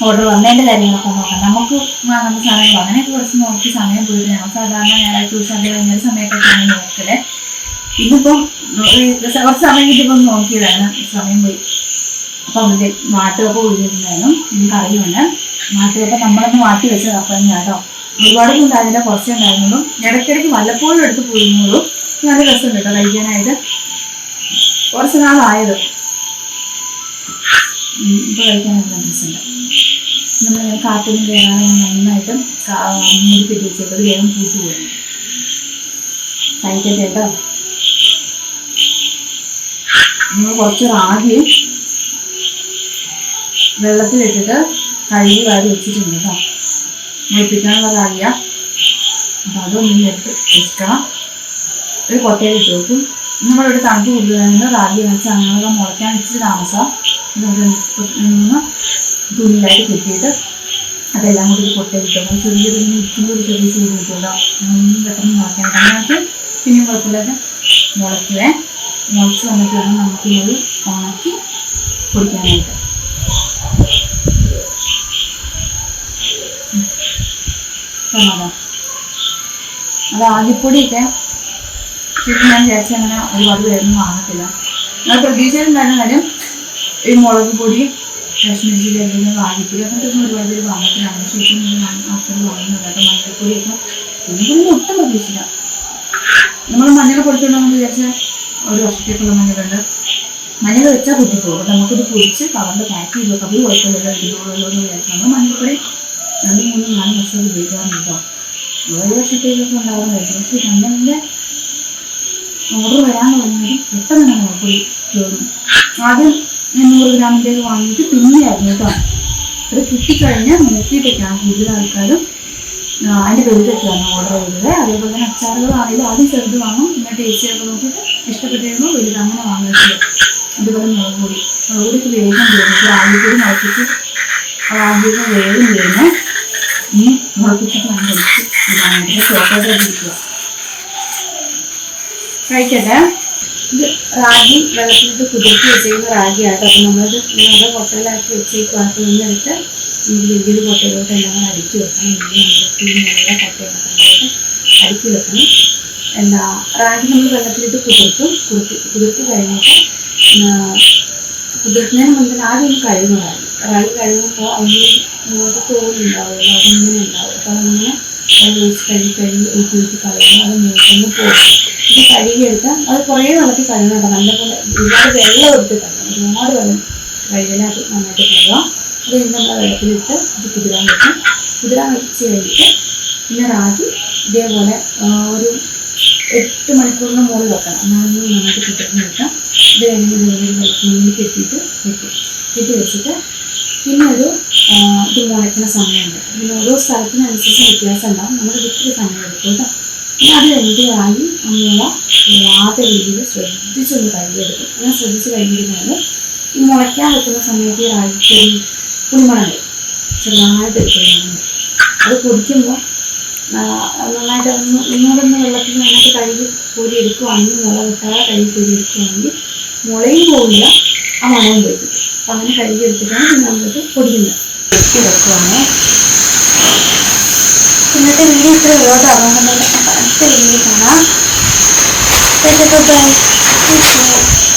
ഓർഡർ വന്നതിൻ്റെ കാര്യങ്ങളൊക്കെ നോക്കാം. നമുക്ക് വാങ്ങുന്ന സാധനങ്ങൾ അങ്ങനെയൊക്കെ കുറച്ച് നോക്കി സമയം പോയിട്ട് ഞങ്ങൾ സാധാരണ ഞായറാഴ്ച ദിവസം അതിൻ്റെ കഴിഞ്ഞ സമയത്തൊക്കെയാണ് നോക്കല്. ഇതിപ്പം കുറച്ച് സമയം കിട്ടിയപ്പോൾ നോക്കിയതാണ്, സമയം പോയി. അപ്പം മാട്ടുകപ്പ് ഒഴിഞ്ഞിട്ടുണ്ടായിരുന്നു. കറിയുണ്ട്. മാട്ടുകപ്പ് നമ്മളൊന്ന് മാറ്റി വെച്ച കപ്പ തന്നെയാട്ടോ. ഒരുപാടൊന്നും ഉണ്ടായിരുന്നില്ല, കുറച്ചേ ഉണ്ടായിരുന്നുള്ളൂ. ഇടയ്ക്കിടയ്ക്ക് വല്ലപ്പോഴും എടുത്ത് പുഴുങ്ങുള്ളൂ. നല്ല രസമുണ്ട് കേട്ടോ കഴിക്കാനായിട്ട്. കുറച്ച് നാളായത് ഇപ്പോൾ കഴിക്കാനൊക്കെ നല്ല രസമുണ്ട്. നമ്മൾ കാറ്റൊന്നും കയറാതെ നന്നായിട്ടും മൂടിക്കെട്ടി വെച്ചേക്കത് വേഗം പൂട്ട് പോകും. കഴിക്കട്ടെ കേട്ടോ. നമ്മൾ കുറച്ച് റാഗി വെള്ളത്തിലിട്ടിട്ട് കഴുകി വാരി വെച്ചിട്ടുണ്ട് കേട്ടോ. മുളിപ്പിക്കാനുള്ള റാഗിയ. അപ്പം അതൊന്നും എടുത്ത് വെക്കണം. ഒരു കൊട്ടയിൽ ഇട്ട് വെക്കും. നമ്മളിവിടെ തണുപ്പ് കൂടുതലാണെങ്കിൽ റാഗി വെച്ച് അങ്ങനെ മുളയ്ക്കാൻ ഇച്ചിരി താമസം. നമ്മൾ തുണിയിലായിട്ട് കെട്ടിയിട്ട് അതെല്ലാം കൂടി ഒരു കൊട്ടയിൽ ഇട്ട് വെക്കും. ചെറിയൊരു ഇരിക്കുമ്പോൾ ഒരു ചെറിയ ചൂട് കിട്ടുമല്ലോ. പെട്ടെന്ന് മുളയ്ക്കാൻ അതിനകത്ത് പിന്നെയും കുഴപ്പമില്ലാതെ മുളയ്ക്കുവേ. മുളച്ച് വന്നിട്ട് വേണം നമുക്ക് ഇത് ഉണക്കി പൊടിക്കാനായിട്ട്. അത് ആദ്യപ്പൊടിയൊക്കെ ശരിക്കും ഞാൻ വിചാരിച്ച അങ്ങനെ ഒരുപാട് പേരൊന്നും വാങ്ങത്തില്ല. ഞാൻ പ്രതീക്ഷയിലുണ്ടായിരുന്ന കാര്യം ഈ മുളക് പൊടി, കാശ്മീരി ചില്ലി അല്ലെങ്കിൽ ആദ്യപ്പൊടി അങ്ങനത്തെ ഒന്നും ഒരുപാട് പേര് വാങ്ങത്തിലാണ്. ശരിക്കും ആൾക്കാർ വാങ്ങുന്നില്ല. അപ്പോൾ മഞ്ഞൾപ്പൊടിയൊക്കെ ഇതിനൊന്നും ഒട്ടും പ്രതീക്ഷിച്ചില്ല. നമ്മൾ മഞ്ഞൾ പൊടിച്ചുകൊണ്ടെന്ന് വിചാരിച്ച ഒരു വർഷത്തേക്കുള്ള മഞ്ഞളുണ്ട്. മഞ്ഞൾ വെച്ചാൽ കുത്തിപ്പോകും. നമുക്കിത് പൊടിച്ച് കവറിൽ പാക്ക് ചെയ്ത് വെക്കാം. അത് കുഴപ്പമില്ല, ഇരുന്നോളൂ എന്ന് വിചാരിക്കും. നമ്മൾ മഞ്ഞൾപ്പൊടി 2, 3, 4 വർഷം ഉപയോഗിക്കാറുണ്ട് കേട്ടോ. 7 വർഷത്തേക്കൊക്കെ ഉണ്ടാകുന്നതായിരിക്കും. പക്ഷേ മഞ്ഞളിൻ്റെ ഓർഡർ വരാൻ തുടങ്ങിയത് പെട്ടെന്ന് തന്നെ പൊടി കയറും. ആദ്യം 100 ഗ്രാമിൻ്റേത് വാങ്ങിയിട്ട് പിന്നെയായിരുന്നു കേട്ടോ. അത് കിട്ടിക്കഴിഞ്ഞ് നോക്കിയിട്ടൊക്കെയാണ് കൂടുതൽ ആൾക്കാരും അതിൻ്റെ വലുതൊക്കെയാണ് ഓർഡർ ചെയ്തത്. അതേപോലെ തന്നെ അച്ചാറുകളാണെങ്കിലും ആദ്യം ചെറുത് വാങ്ങും, പിന്നെ ടേസ്റ്റ് ചെയ്തൊക്കെ നോക്കിയിട്ട് ഇഷ്ടപ്പെട്ട് കഴിയുമ്പോൾ വലുത് അങ്ങനെ വാങ്ങിച്ചത്. അതുപോലെ മുളക് പൊടിക്ക് വേഗം തീർന്നു. റാഗിപ്പൊടി മുളപ്പിച്ച് റാഗിയൊക്കെ വേഗം തീർന്ന് ഇനി മുളപ്പിച്ചിട്ട് ഞാൻ പൊടിച്ച് ഇതാണെങ്കിൽ ചോക്കോട്ട് പിടിക്കുക. കഴിക്കട്ടെ. ഇത് റാഗി വെള്ളത്തിലിട്ട് കുതിർത്തി വെച്ചേക്കുന്ന റാഗിയാട്ടോ. അപ്പം നമ്മളത് നല്ല കൊട്ടയിലാക്കി വെച്ചേക്കുവാട്ട് നിന്നെടുത്ത് വലിയൊരു കൊട്ടയിലോട്ട് എല്ലാം കൂടെ അടുക്കി വെക്കണം. നല്ല കൊട്ടയിലാക്കാനായിട്ട് അടുക്കി വെക്കണം. റാഗി നമ്മൾ വെള്ളത്തിലിട്ട് കുതിർത്തി കഴിഞ്ഞിട്ട് കുതിർത്തുന്നതിന് മുൻപ് ആദ്യം ഒന്ന് കഴുകുന്നതാണ്. റാഗി കഴുകുമ്പോൾ അതിന് മുഖത്ത് തോലുണ്ടാവുമല്ലോ, അതിങ്ങനെ ഉണ്ടാവും. അപ്പോൾ അതിങ്ങനെ കഴുകി ഊറ്റി കളയുമ്പോൾ അത് മുഖത്തൊന്ന് പോകും. ഇത് കഴുകിയെടുത്താൽ അത് കുറേ വെള്ളത്തിൽ കഴുകണം. നല്ലപോലെ ഒരുപാട് വെള്ളം എടുത്ത് കഴുകണം. ഒരുപാട് വെള്ളം കഴുകിയാൽ അത് നന്നായിട്ട് പോകാം. അത് കഴിഞ്ഞ് നമ്മൾ വെള്ളത്തിലിട്ട് ഇത് കുതിരാൻ വെക്കും. കുതിരാൻ വെച്ച് കഴിഞ്ഞിട്ട് പിന്നെ റാഗി ഇതേപോലെ ഒരു 8 മണിക്കൂറിന് മുകളിൽ വെക്കണം. എന്നാലും നന്നായിട്ട് കുതിർന്ന് വെക്കാം. ഇത് കഴിഞ്ഞ് വെള്ളത്തിൽ കെട്ടിയിട്ട് വെക്കും. കെട്ടി വെച്ചിട്ട് പിന്നെ ഇത് മുളയ്ക്കുന്ന സമയമുണ്ട്. പിന്നെ ഓരോ സ്ഥലത്തിനനുസരിച്ച് വ്യത്യാസം ഉണ്ടാകും. നമ്മൾ ഒത്തിരി സമയം എടുക്കും കേട്ടോ. പിന്നെ അത് കഴിഞ്ഞിട്ട് റാഗി മുള യാതൊരു രീതിയിൽ ശ്രദ്ധിച്ചൊന്ന് കഴുകിയെടുക്കും. അങ്ങനെ ശ്രദ്ധിച്ച് കഴുകിയിരുന്നാൽ ഈ മുളയ്ക്കാൻ വെക്കുന്ന സമയത്ത് ഈ റാഗിക്കൊരു പുളിമണം വരും. ചെറുതായിട്ട് എടുക്കുന്നത് അത് കുടിക്കുമ്പോൾ നന്നായിട്ട് ഒന്നുകൂടെ വെള്ളത്തിൽ നന്നായിട്ട് കഴുകി കോരി എടുക്കുകയാണെങ്കിൽ, മുള കിട്ടാതെ കഴുകി കോരി എടുക്കുകയാണെങ്കിൽ മുളയും പോവില്ല, ആ മണവും പോയിട്ട്. അപ്പം അങ്ങനെ കഴുകി എടുത്തിട്ടാണ് പിന്നെ നമ്മളിത് പൊടിക്കുന്നത്. വെട്ടി വെക്കുവാണ്. ഇന്നത്തെ വീഡിയോ ഇത്ര വിരോധമാകുന്നുണ്ടെങ്കിൽ അടുത്ത വീഡിയോ കാണാം.